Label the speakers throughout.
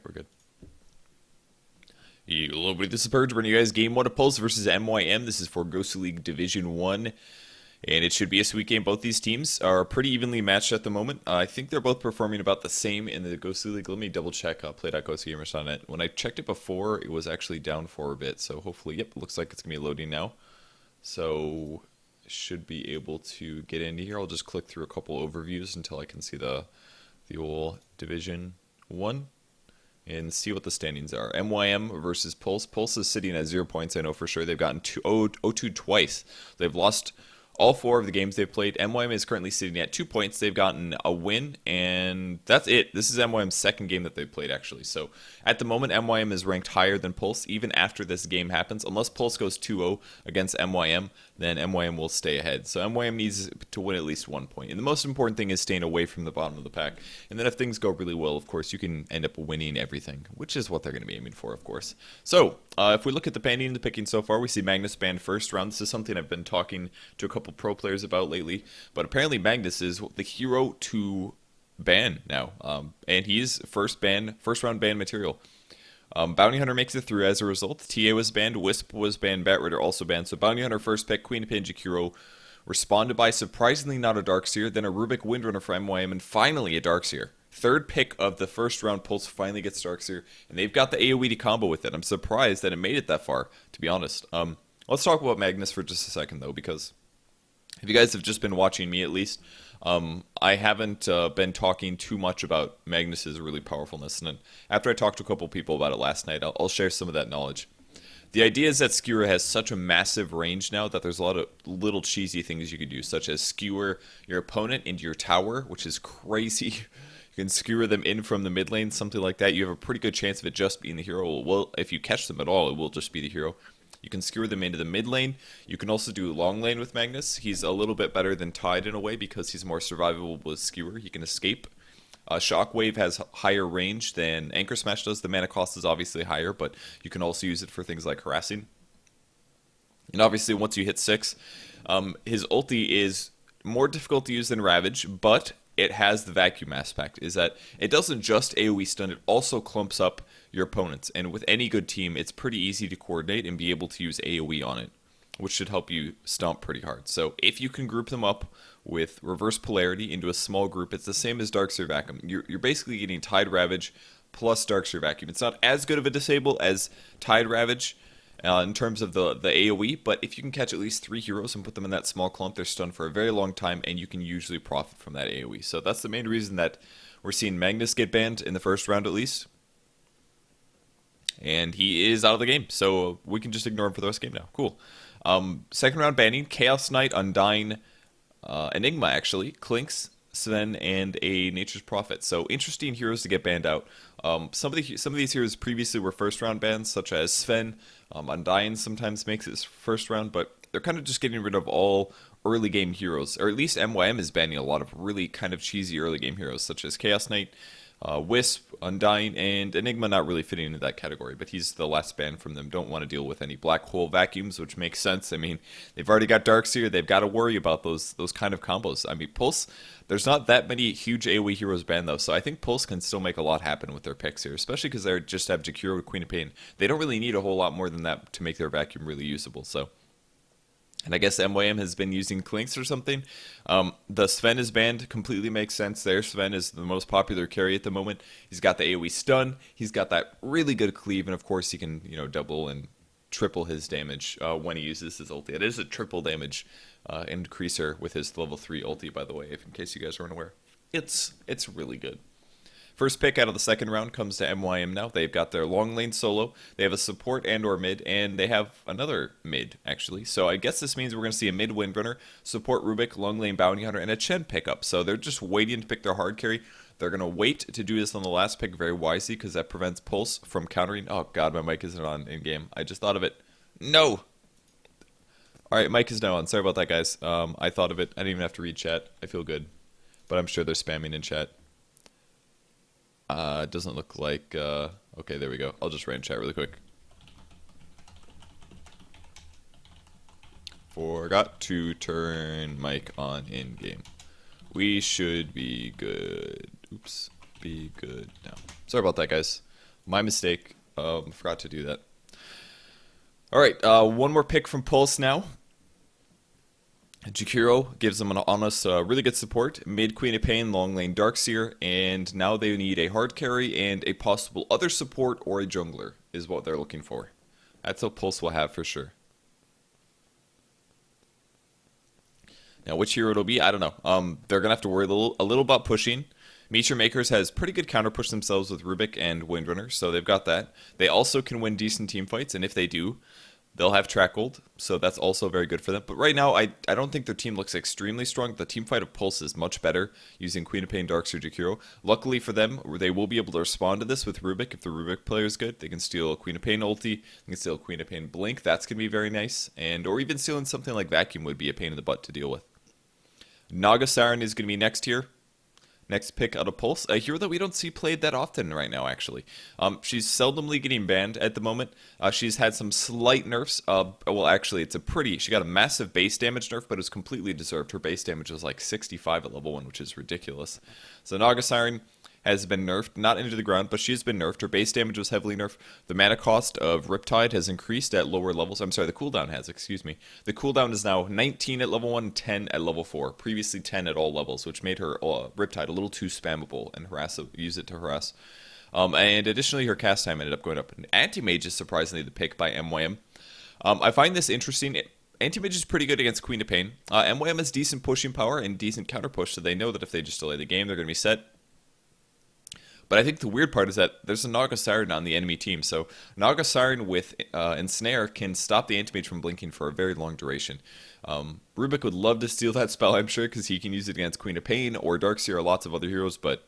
Speaker 1: Alright, we're good. Hello, everybody. This is Purge bringing you guys Game 1 of Pulse versus MYM. This is for GosuLeague Division 1. And it should be a sweet game. Both these teams are pretty evenly matched at the moment. I think they're both performing about the same in the GosuLeague. Let me double check play.gosugamers.net. When I checked it before, it was actually down for a bit. So hopefully, yep, looks like it's going to be loading now. So should be able to get into here. I'll just click through a couple overviews until I can see the old Division 1. And see what the standings are. MYM versus Pulse. Pulse is sitting at 0 points, I know for sure. They've gotten 0-2 twice. They've lost all 4 of the games they've played. MYM is currently sitting at 2 points. They've gotten a win, and that's it. This is MYM's second game that they've played, actually. So at the moment, MYM is ranked higher than Pulse, even after this game happens. Unless Pulse goes 2-0 against MYM, then MYM will stay ahead. So MYM needs to win at least 1 point. And the most important thing is staying away from the bottom of the pack. And then if things go really well, of course, you can end up winning everything, which is what they're going to be aiming for, of course. So if we look at the banning and the picking so far, we see Magnus banned first round. This is something I've been talking to a couple pro players about lately. But apparently Magnus is the hero to ban now. And he's first round ban material. Bounty Hunter makes it through as a result. TA was banned, Wisp was banned, Batrider also banned. So Bounty Hunter first pick, Queen of Pain, Jakiro, responded by surprisingly not a Darkseer, then a Rubik Windrunner for MYM, and finally a Darkseer. Third pick of the first round, Pulse finally gets Darkseer, and they've got the AoE to combo with it. I'm surprised that it made it that far, to be honest. Let's talk about Magnus for just a second, though, because if you guys have just been watching me, at least, I haven't been talking too much about Magnus's really powerfulness. And after I talked to a couple people about it last night, I'll share some of that knowledge. The idea is that Skewer has such a massive range now that there's a lot of little cheesy things you could do, such as skewer your opponent into your tower, which is crazy. You can skewer them in from the mid lane, something like that. You have a pretty good chance of it just being the hero. Well, if you catch them at all, it will just be the hero. You can skewer them into the mid lane. You can also do long lane with Magnus. He's a little bit better than Tide in a way because he's more survivable with skewer. He can escape. Shockwave has higher range than Anchor Smash does. The mana cost is obviously higher, but you can also use it for things like harassing. And obviously, once you hit 6, his ulti is more difficult to use than Ravage, but it has the vacuum aspect, is that it doesn't just AoE stun, it also clumps up your opponents. And with any good team, it's pretty easy to coordinate and be able to use AoE on it, which should help you stomp pretty hard. So if you can group them up with reverse polarity into a small group, it's the same as Darkseer Vacuum. You're basically getting Tide Ravage plus Darkseer Vacuum. It's not as good of a disable as Tide Ravage in terms of the AoE, but if you can catch at least 3 heroes and put them in that small clump, they're stunned for a very long time, and you can usually profit from that AoE. So that's the main reason that we're seeing Magnus get banned in the first round at least. And he is out of the game, so we can just ignore him for the rest of the game now. Cool. Second round banning, Chaos Knight, Undyne, Enigma actually, Clinks, Sven, and a Nature's Prophet. So interesting heroes to get banned out. Some of these heroes previously were first round bans, such as Sven. Undyne sometimes makes it first round, but they're kind of just getting rid of all early game heroes, or at least MYM is banning a lot of really kind of cheesy early game heroes, such as Chaos Knight, Wisp, Undyne, and Enigma not really fitting into that category, but he's the last ban from them. Don't want to deal with any black hole vacuums, which makes sense. I mean, they've already got Darkseer. They've got to worry about those kind of combos. I mean, Pulse, there's not that many huge AoE heroes banned, though, so I think Pulse can still make a lot happen with their picks here, especially because they just have Jakiro, Queen of Pain. They don't really need a whole lot more than that to make their vacuum really usable, so... And I guess MYM has been using Clinks or something. The Sven is banned. Completely makes sense there. Sven is the most popular carry at the moment. He's got the AoE stun. He's got that really good cleave. And of course, he can double and triple his damage when he uses his ulti. It is a triple damage increaser with his level 3 ulti, by the way, if in case you guys aren't aware. It's really good. First pick out of the second round comes to MYM now. They've got their long lane solo. They have a support and or mid, and they have another mid, actually. So I guess this means we're going to see a mid Windrunner, support Rubik, long lane Bounty Hunter, and a Chen pickup. So they're just waiting to pick their hard carry. They're going to wait to do this on the last pick very wisely because that prevents Pulse from countering. Oh, God, my mic isn't on in-game. I just thought of it. No! Alright, mic is now on. Sorry about that, guys. I thought of it. I didn't even have to read chat. I feel good. But I'm sure they're spamming in chat. It doesn't look like, okay, there we go. I'll just write in chat really quick. Forgot to turn mic on in game. We should be good. Oops, be good now. Sorry about that, guys. My mistake. Forgot to do that. All right, one more pick from Pulse now. Jakiro gives them an honest, really good support. Mid Queen of Pain, long lane Darkseer, and now they need a hard carry and a possible other support or a jungler is what they're looking for. That's what Pulse will have for sure. Now, which hero it'll be, I don't know. They're gonna have to worry a little about pushing. Meteor Makers has pretty good counter push themselves with Rubik and Windrunner, so they've got that. They also can win decent team fights, and if they do, they'll have track gold, so that's also very good for them. But right now, I don't think their team looks extremely strong. The team fight of Pulse is much better using Queen of Pain, Darkseer, Jakiro. Luckily for them, they will be able to respond to this with Rubik. If the Rubik player is good, they can steal a Queen of Pain ulti, they can steal a Queen of Pain blink. That's going to be very nice. And or even stealing something like Vacuum would be a pain in the butt to deal with. Naga Siren is going to be next here. Next pick out of Pulse, a hero that we don't see played that often right now, actually. She's seldomly getting banned at the moment. She's had some slight nerfs. Well, actually, she got a massive base damage nerf, but it was completely deserved. Her base damage was like 65 at level 1, which is ridiculous. So Naga Siren has been nerfed, not into the ground, but she's been nerfed. Her base damage was heavily nerfed. The mana cost of Riptide has increased at lower levels. I'm sorry, the cooldown has, excuse me. The cooldown is now 19 at level 1, 10 at level 4. Previously 10 at all levels, which made her Riptide a little too spammable and use it to harass. And additionally, her cast time ended up going up. Anti-Mage is surprisingly the pick by MYM. I find this interesting. Anti-Mage is pretty good against Queen of Pain. MYM has decent pushing power and decent counter push, so they know that if they just delay the game, they're going to be set. But I think the weird part is that there's a Naga Siren on the enemy team, so Naga Siren with Ensnare can stop the Anti-Mage from blinking for a very long duration. Rubik would love to steal that spell, I'm sure, because he can use it against Queen of Pain or Darkseer or lots of other heroes, but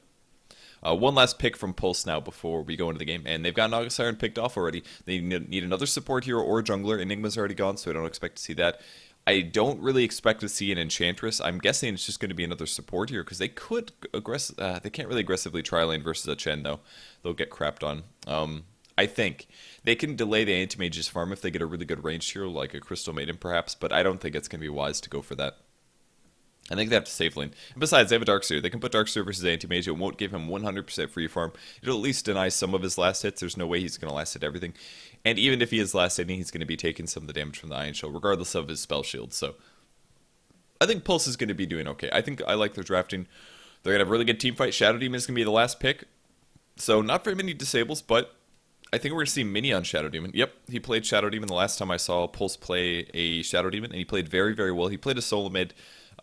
Speaker 1: one last pick from Pulse now before we go into the game, and they've got Naga Siren picked off already. They need another support hero or jungler. Enigma's already gone, so I don't expect to see that. I don't really expect to see an Enchantress. I'm guessing it's just going to be another support here because they could they can't really aggressively tri-lane versus a Chen though. They'll get crapped on. I think they can delay the Anti-Mage's farm if they get a really good ranged hero like a Crystal Maiden perhaps, but I don't think it's going to be wise to go for that. I think they have to save lane. And besides, they have a Darkseer. They can put Darkseer versus Anti-Mage. It won't give him 100% free farm. It'll at least deny some of his last hits. There's no way he's going to last hit everything. And even if he is last hitting, he's going to be taking some of the damage from the Iron Shell, regardless of his spell shield. So I think Pulse is going to be doing okay. I think I like their drafting. They're going to have a really good team fight. Shadow Demon is going to be the last pick. So not very many disables, but I think we're going to see Mini on Shadow Demon. Yep, he played Shadow Demon the last time I saw Pulse play a Shadow Demon, and he played very, very well. He played a solo mid.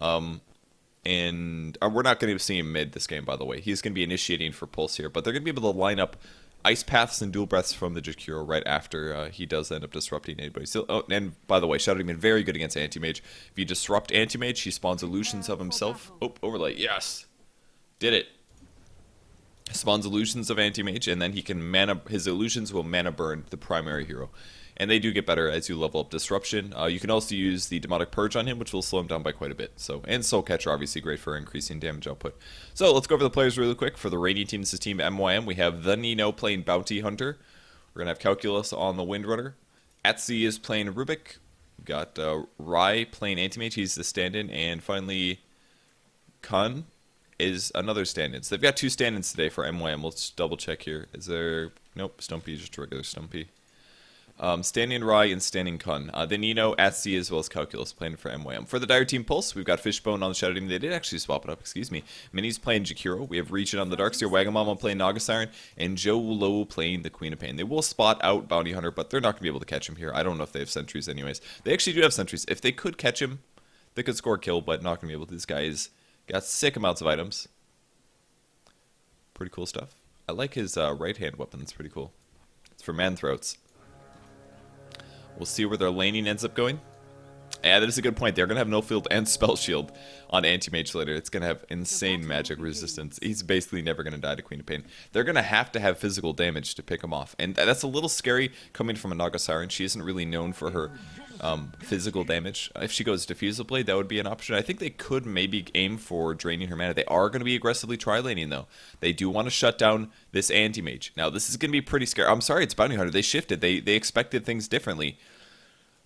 Speaker 1: And we're not going to see him mid this game, by the way. He's going to be initiating for Pulse here, but they're going to be able to line up Ice Paths and Dual Breaths from the Jakiro right after he does end up disrupting anybody. So, and by the way, Shadow Demon very good against Anti-Mage. If you disrupt Anti-Mage, he spawns illusions of himself. Oh, overlay, yes! Did it. Spawns illusions of Anti-Mage, and then he can his illusions will mana burn the primary hero. And they do get better as you level up Disruption. You can also use the Demonic Purge on him, which will slow him down by quite a bit. So, and Soul Catcher, obviously great for increasing damage output. So let's go over the players really quick. For the reigning team, this is Team MYM. We have the Nino playing Bounty Hunter. We're going to have Calculus on the Windrunner. Atsi is playing Rubik. We've got Rai playing Anti-Mage. He's the stand-in. And finally, Kun is another stand-in. So they've got two stand-ins today for MYM. Let's double check here. Is there... Nope, Stumpy, just a regular Stumpy. Standing Rai and Standing Kun. Then Nino, Atsi, as well as Calculus playing for MYM. For the Dire Team Pulse, we've got Fishbone on the Shadow Demon. They did actually swap it up, excuse me. Mini's playing Jakiro. We have Regent on the Darkseer, Wagamama playing Naga Siren, and Joe Low playing the Queen of Pain. They will spot out Bounty Hunter, but they're not going to be able to catch him here. I don't know if they have sentries anyways. They actually do have sentries. If they could catch him, they could score a kill, but not going to be able to. This guy's got sick amounts of items. Pretty cool stuff. I like his right-hand weapon. It's pretty cool. It's for man throats. We'll see where their laning ends up going. Yeah, that is a good point. They're going to have no field and spell shield on Anti-Mage later. It's going to have insane magic resistance. He's basically never going to die to Queen of Pain. They're going to have physical damage to pick him off. And that's a little scary coming from a Naga Siren. She isn't really known for her physical damage. If she goes Diffusal Blade, that would be an option. I think they could maybe aim for draining her mana. They are going to be aggressively tri-laning, though. They do want to shut down this Anti-Mage. Now, this is going to be pretty scary. I'm sorry, it's Bounty Hunter. They shifted. They expected things differently.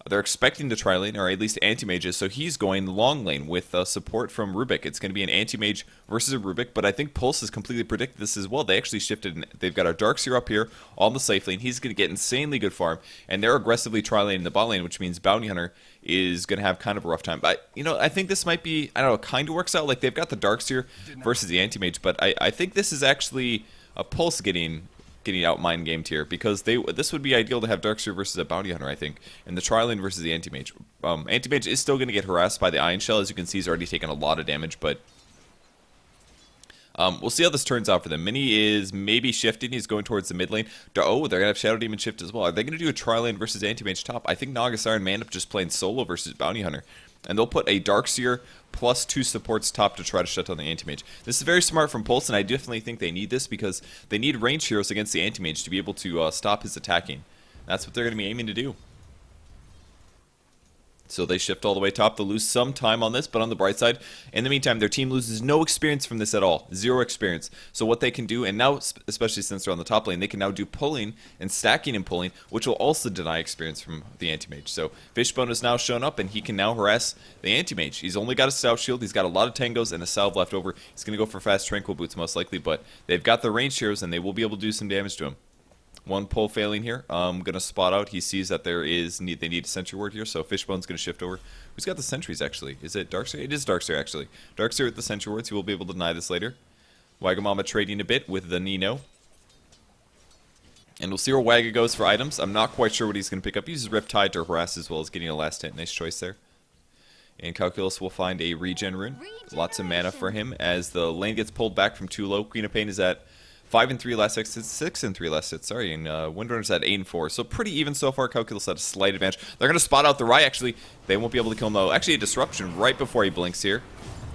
Speaker 1: They're expecting to try lane, or at least anti-mages, so he's going long lane with support from Rubik. It's going to be an anti-mage versus a Rubik, but I think Pulse has completely predicted this as well. They actually shifted. They've got a Darkseer up here on the safe lane. He's going to get insanely good farm, and they're aggressively try lane in the bot lane, which means Bounty Hunter is going to have kind of a rough time. But, you know, I think this might be, I don't know, kind of works out. Like, they've got the Darkseer versus the anti-mage, but I think this is actually a Pulse getting out mind gamed here, because this would be ideal to have Darkseer versus a Bounty Hunter, I think, and the Tri-Lane versus the Anti-Mage. Anti-Mage is still going to get harassed by the Iron Shell. As you can see, he's already taken a lot of damage, but we'll see how this turns out for them. Mini is maybe shifting. He's going towards the mid lane. Oh, they're going to have Shadow Demon shift as well. Are they going to do a Tri-Lane versus Anti-Mage top? I think Nagasar and Manip just playing solo versus Bounty Hunter, and they'll put a Darkseer plus 2 supports top to try to shut down the Anti-Mage. This is very smart from Pulse, and I definitely think they need this, because they need range heroes against the Anti-Mage to be able to stop his attacking. That's what they're going to be aiming to do. So they shift all the way top. They'll lose some time on this, but on the bright side, in the meantime, their team loses no experience from this at all. 0 experience. So what they can do, and now, especially since they're on the top lane, they can now do pulling and stacking and pulling, which will also deny experience from the Anti-Mage. So Fishbone has now shown up, and he can now harass the Anti-Mage. He's only got a Stout Shield. He's got a lot of Tangos and a Salve left over. He's going to go for fast Tranquil Boots most likely, but they've got the range heroes, and they will be able to do some damage to him. One pull failing here. I'm going to spot out. He sees that they need a sentry ward here, so Fishbone's going to shift over. Who's got the sentries, actually? Is it Darkseer? It is Darkseer, actually. Darkseer with the sentry wards. He will be able to deny this later. Wagamama trading a bit with the Nino. And we'll see where Wagga goes for items. I'm not quite sure what he's going to pick up. He uses Riptide to harass as well as getting a last hit. Nice choice there. And Calculus will find a regen rune. Lots of mana for him as the lane gets pulled back from too low. Queen of Pain is at 5 and 3 last hits, 6 and 3 last hits, sorry, and Windrunner's at 8 and 4. So pretty even so far. Calculus at a slight advantage. They're going to spot out the Rai, actually. They won't be able to kill him, though. Actually, a disruption right before he blinks here.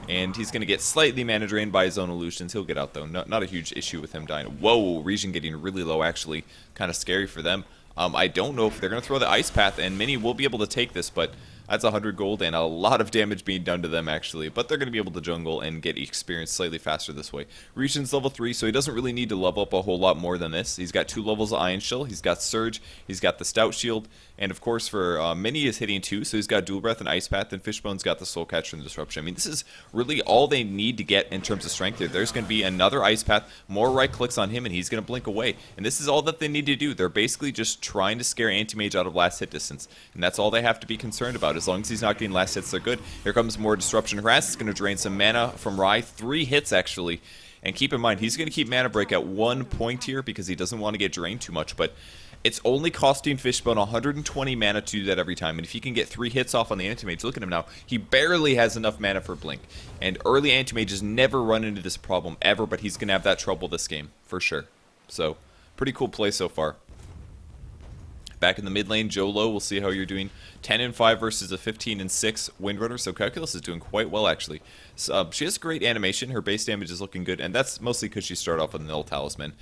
Speaker 1: And he's going to get slightly mana drained by his own illusions. He'll get out, though. Not a huge issue with him dying. Whoa, Regen getting really low, actually. Kind of scary for them. I don't know if they're going to throw the Ice Path, and Mini will be able to take this, but that's 100 gold and a lot of damage being done to them, actually. But they're going to be able to jungle and get experience slightly faster this way. Regen's level 3, so he doesn't really need to level up a whole lot more than this. He's got 2 levels of Iron Shell. He's got Surge. He's got the Stout Shield. And, of course, for Mini is hitting 2, so he's got Dual Breath and Ice Path. And Fishbone's got the Soul Catcher and the Disruption. I mean, this is really all they need to get in terms of strength here. There's going to be another Ice Path, more right clicks on him, and he's going to blink away. And this is all that they need to do. They're basically just trying to scare Anti-Mage out of last hit distance. And that's all they have to be concerned about. As long as he's not getting last hits, they're good. Here comes more Disruption Harass. It's going to drain some mana from Rai. 3 hits, actually. And keep in mind, he's going to keep Mana Break at 1 point here because he doesn't want to get drained too much. But it's only costing Fishbone 120 mana to do that every time. And if he can get 3 hits off on the Anti-Mage, look at him now. He barely has enough mana for Blink. And early Anti-Mages never run into this problem ever, but he's going to have that trouble this game, for sure. So, pretty cool play so far. Back in the mid lane, Jolo, we'll see how you're doing. 10 and 5 versus a 15 and 6 Windrunner, so Calculus is doing quite well, actually. So, she has great animation, her base damage is looking good, and that's mostly because she started off with an Null Talisman.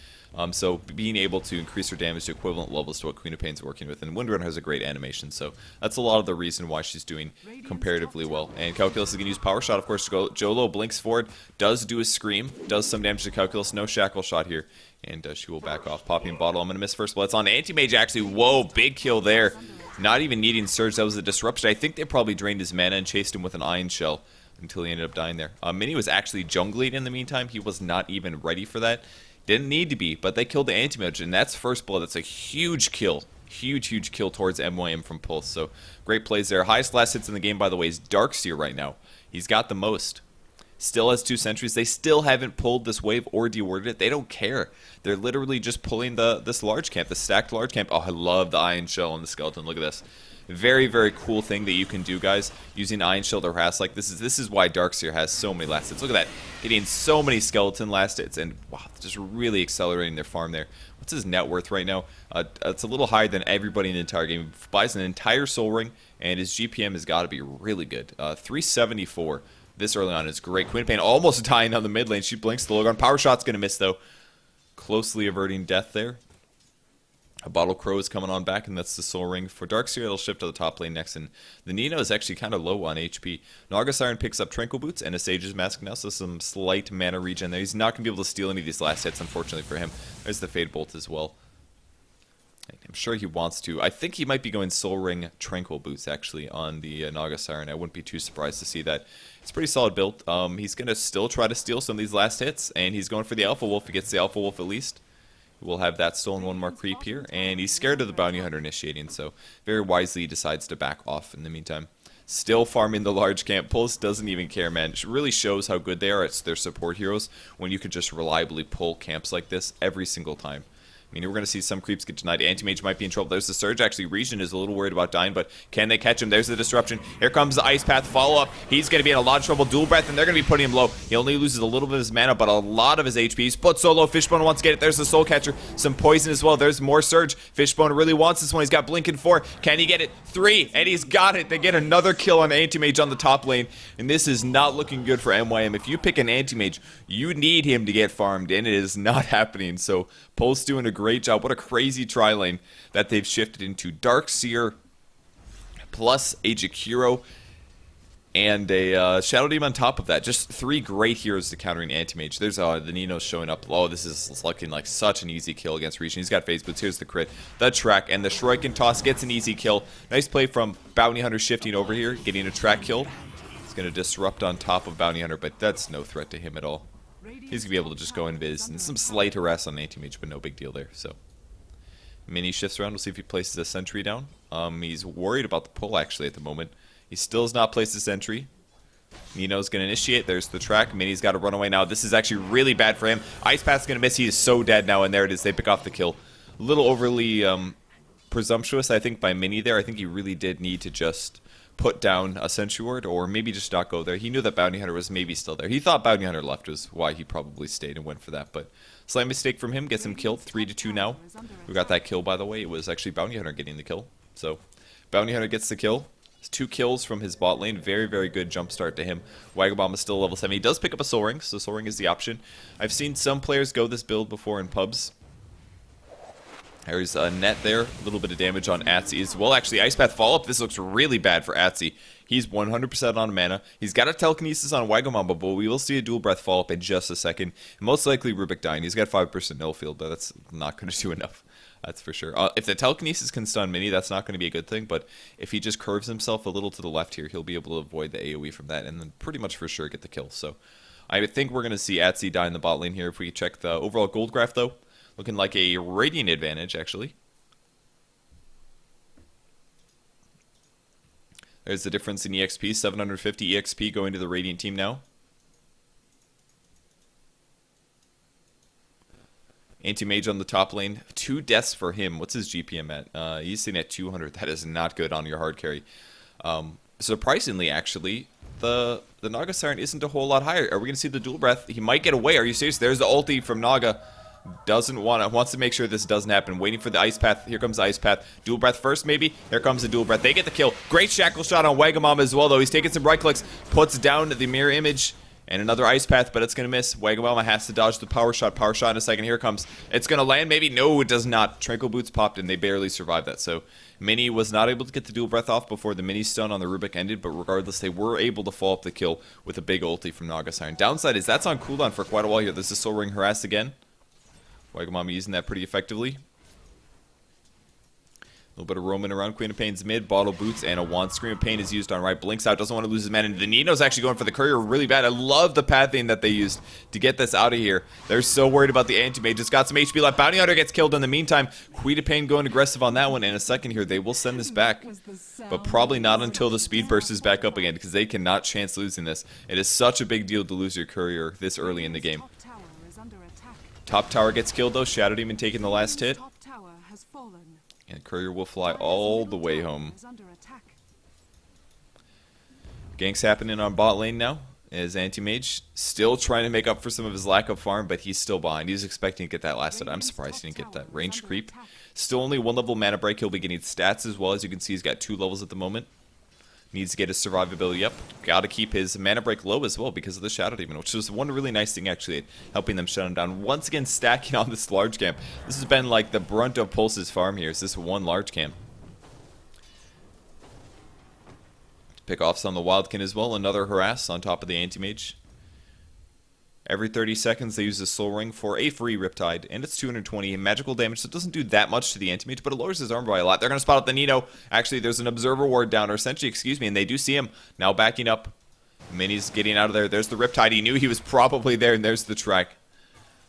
Speaker 1: So being able to increase her damage to equivalent levels to what Queen of Pain's working with, and Windrunner has a great animation, so that's a lot of the reason why she's doing comparatively well. And Calculus is going to use Power Shot, of course, to go. Jolo blinks forward, does do a Scream, does some damage to Calculus, no Shackle Shot here, and she will back off. Popping Bottle, I'm going to miss first blood. It's on Anti-Mage, actually. Whoa, big kill there. Not even needing Surge, that was a disruption. I think they probably drained his mana and chased him with an Iron Shell until he ended up dying there. Mini was actually jungling in the meantime. He was not even ready for that. Didn't need to be, but they killed the Anti-Mage, and that's first blood. That's a huge kill. Huge kill towards MYM from Pulse. So, great plays there. Highest last hits in the game, by the way, is Darkseer right now. He's got the most. Still has 2 sentries. They still haven't pulled this wave or dewarded it. They don't care. They're literally just pulling this large camp, the stacked large camp. Oh, I love the Iron Shell on the Skeleton. Look at this. Very cool thing that you can do, guys, using Iron Shell to harass. Like, this is why Darkseer has so many last hits. Look at that. Getting so many Skeleton last hits, and wow, just really accelerating their farm there. What's his net worth right now? It's a little higher than everybody in the entire game. He buys an entire Soul Ring, and his GPM has got to be really good. 374 this early on is great. Queen of Pain almost dying on the mid lane. She blinks the Logon. Power Shot's going to miss, though. Closely averting death there. A Bottle Crow is coming on back, and that's the Soul Ring for Darkseer. It'll shift to the top lane next, and the Nino is actually kind of low on HP. Naga picks up Tranquil Boots and a Sage's Mask now, so some slight mana regen there. He's not going to be able to steal any of these last hits, unfortunately for him. There's the Fade Bolt as well. I'm sure he wants to. I think he might be going Soul Ring Tranquil Boots, actually, on the Naga Siren. I wouldn't be too surprised to see that. It's a pretty solid build. He's going to still try to steal some of these last hits, and he's going for the Alpha Wolf. He gets the Alpha Wolf at least. We'll have that stolen one more creep here, and he's scared of the Bounty Hunter initiating, so very wisely he decides to back off in the meantime. Still farming the large camp. Pulse doesn't even care, man. It really shows how good they are. It's their support heroes when you can just reliably pull camps like this every single time. I mean, we're going to see some creeps get denied. Anti-Mage might be in trouble. There's the Surge. Actually, Region is a little worried about dying, but can they catch him? There's the Disruption. Here comes the Ice Path follow-up. He's going to be in a lot of trouble. Dual Breath, and they're going to be putting him low. He only loses a little bit of his mana, but a lot of his HP. He's put so low. Fishbone wants to get it. There's the Soul Catcher. Some Poison as well. There's more Surge. Fishbone really wants this one. He's got Blink in 4. Can he get it? 3, and he's got it. They get another kill on Anti-Mage on the top lane, and this is not looking good for MYM. If you pick an Anti-Mage, you need him to get farmed, and it is not happening. So Pulse doing a great job. What a crazy tri lane that they've shifted into. Dark Seer plus a Jakiro and a Shadow Demon on top of that. Just 3 great heroes to countering Anti-Mage. There's the Nino showing up. Oh, this is looking like such an easy kill against Region. He's got Phase Boots. Here's the crit. The track, and the Shuriken Toss gets an easy kill. Nice play from Bounty Hunter shifting over here, getting a track kill. He's going to disrupt on top of Bounty Hunter, but that's no threat to him at all. He's going to be able to just go invis, and some slight harass on Anti-Mage, but no big deal there. So Mini shifts around. We'll see if he places a sentry down. He's worried about the pull, actually, at the moment. He still has not placed a sentry. Nino's going to initiate. There's the track. Mini's got to run away now. This is actually really bad for him. Ice Path's going to miss. He is so dead now, and there it is. They pick off the kill. A little overly presumptuous, I think, by Mini there. I think he really did need to just put down a Sentry Ward, or maybe just not go there. He knew that Bounty Hunter was maybe still there. He thought Bounty Hunter left, was why he probably stayed and went for that. But slight mistake from him, gets him killed. 3-2 now. We got that kill, by the way. It was actually Bounty Hunter getting the kill. So Bounty Hunter gets the kill. 2 kills from his bot lane. Very, very good jump start to him. Wagabomb is still level 7. He does pick up a Soul Ring, so Soul Ring is the option. I've seen some players go this build before in pubs. There's a net there. A little bit of damage on Atsi as well. Actually, Ice Path follow-up. This looks really bad for Atsi. He's 100% on mana. He's got a Telekinesis on Wagomamba, but we will see a Dual Breath follow-up in just a second. Most likely Rubik dying. He's got 5% null field, but that's not going to do enough. That's for sure. If the Telekinesis can stun Mini, that's not going to be a good thing, but if he just curves himself a little to the left here, he'll be able to avoid the AoE from that, and then pretty much for sure get the kill. So I would think we're going to see Atsi die in the bot lane here. If we check the overall gold graph, though, looking like a Radiant advantage, actually. There's the difference in EXP, 750 EXP going to the Radiant team now. Anti-Mage on the top lane, 2 deaths for him. What's his GPM at? He's sitting at 200. That is not good on your hard carry. Surprisingly, actually, the Naga Siren isn't a whole lot higher. Are we going to see the Dual Breath? He might get away. Are you serious? There's the ulti from Naga. Wants to make sure this doesn't happen. Waiting for the Ice Path. Here comes the Ice Path. Dual Breath first, maybe. Here comes the Dual Breath. They get the kill. Great Shackle Shot on Wagamama as well, though. He's taking some right clicks. Puts down the Mirror Image. And another Ice Path, but it's going to miss. Wagamama has to dodge the Power Shot. Power Shot in a second. Here it comes. It's going to land, maybe? No, it does not. Tranquil Boots popped, and they barely survived that. So Mini was not able to get the Dual Breath off before the Mini stun on the Rubik ended, but regardless, they were able to follow up the kill with a big ulti from Naga Siren. Downside is that's on cooldown for quite a while here. There's the Soul Ring harass again. Wagamama using that pretty effectively. A little bit of roaming around. Queen of Pain's mid, Bottle Boots, and a Wand. Scream of Pain is used on right. Blinks out, doesn't want to lose his man. And the Nino's actually going for the Courier really bad. I love the pathing that they used to get this out of here. They're so worried about the Anti-Mage. It's got some HP left. Bounty Hunter gets killed in the meantime. Queen of Pain going aggressive on that one. In a second here, they will send this back. But probably not until the Speed Burst is back up again, because they cannot chance losing this. It is such a big deal to lose your Courier this early in the game. Top tower gets killed though. Shadow Demon taking the last hit. And Courier will fly all the way home. Ganks happening on bot lane now. As Anti-Mage still trying to make up for some of his lack of farm, but he's still behind. He's expecting to get that last hit. I'm surprised he didn't get that range creep. Still only 1 level mana break. He'll be getting stats as well. As you can see, he's got 2 levels at the moment. Needs to get his survivability up. Got to keep his mana break low as well because of the Shadow Demon, which was one really nice thing actually, helping them shut him down. Once again, stacking on this large camp. This has been like the brunt of Pulse's farm here. Is this one large camp? Pick offs on the Wildkin as well. Another harass on top of the Anti-Mage. Every 30 seconds, they use the Soul Ring for a free Riptide, and it's 220 magical damage, so it doesn't do that much to the anti-mage, but it lowers his armor by a lot. They're going to spot out the Nino. Actually, there's an Observer Ward down, or Sentry, excuse me, and they do see him. Now backing up. Mini's getting out of there. There's the Riptide. He knew he was probably there, and there's the track.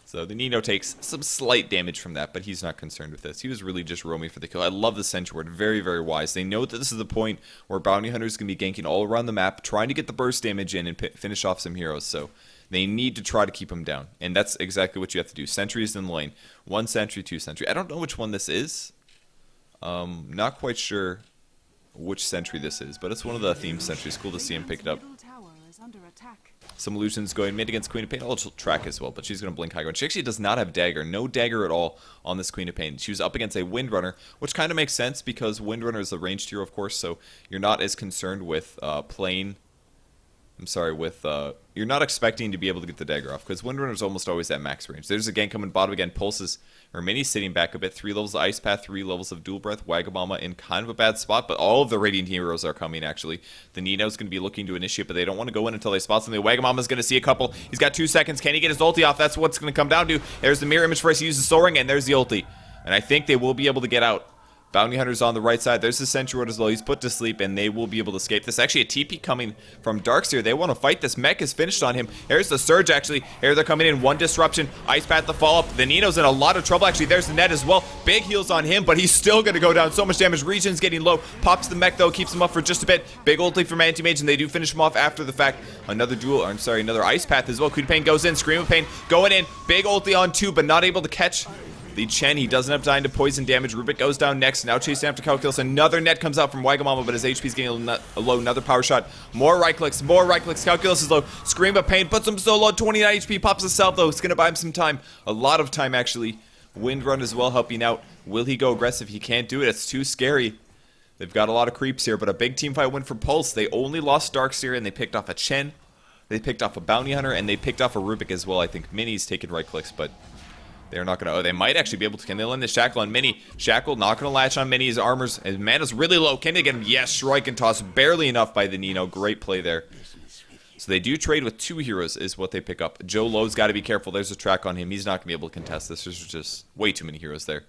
Speaker 1: So the Nino takes some slight damage from that, but he's not concerned with this. He was really just roaming for the kill. I love the Sentry Ward. Very, very wise. They know that this is the point where Bounty Hunter is going to be ganking all around the map, trying to get the burst damage in and finish off some heroes, so they need to try to keep him down, and that's exactly what you have to do. Sentries in the lane. 1 sentry, 2 sentry. I don't know which one this is. Not quite sure which sentry this is, but it's one of the theme sentries. Cool to see him pick it up. Some illusions going mid against Queen of Pain. I'll track as well, but she's going to blink high ground. She actually does not have dagger. No dagger at all on this Queen of Pain. She was up against a Windrunner, which kind of makes sense because Windrunner is a ranged hero, of course, so you're not as concerned with playing... you're not expecting to be able to get the dagger off, because Windrunner is almost always at max range. There's a gank coming bottom again. Pulses, or Mini's sitting back a bit. 3 levels of Ice Path, 3 levels of Dual Breath. Wagamama in kind of a bad spot, but all of the Radiant heroes are coming, actually. The Nino's going to be looking to initiate, but they don't want to go in until they spot something. Wagamama's going to see a couple. He's got 2 seconds. Can he get his ulti off? That's what's going to come down to. There's the mirror image for us to use the Soul Ring, and there's the ulti. And I think they will be able to get out. Bounty Hunter's on the right side. There's the Sentry Ward as well. He's put to sleep, and they will be able to escape. There's actually a TP coming from Darkseer. They want to fight this. Mech is finished on him. Here's the Surge, actually. Here they're coming in. 1 disruption. Ice Path the follow-up. The Nino's in a lot of trouble, actually. There's the Net as well. Big heals on him, but he's still going to go down. So much damage. Region's getting low. Pops the Mech, though. Keeps him up for just a bit. Big ulti from Anti-Mage, and they do finish him off after the fact. Another Ice Path as well. Queen of Pain goes in. Scream of Pain going in. Big ulti on 2, but not able to catch the Chen. He doesn't have time to poison damage. Rubik goes down next. Now chasing after Calculus. Another Net comes out from Wagamama, but his HP's getting a low. Another power shot. More right clicks. More right clicks. Calculus is low. Scream of Pain puts him so low. 29 HP. Pops a self, though. It's going to buy him some time. A lot of time, actually. Windrun as well helping out. Will he go aggressive? He can't do it. It's too scary. They've got a lot of creeps here, but a big team fight win for Pulse. They only lost Darkseer, and they picked off a Chen. They picked off a Bounty Hunter, and they picked off a Rubik as well. I think Mini's taking right clicks, but they're not going to... Oh, they might actually be able to... Can they land the Shackle on Mini? Shackle not going to latch on Mini. His armor's... His mana's really low. Can they get him? Yes, Shrike and Toss. Barely enough by the Nino. Great play there. So they do trade with 2 heroes is what they pick up. Joe Lowe's got to be careful. There's a track on him. He's not going to be able to contest this. There's just way too many heroes there.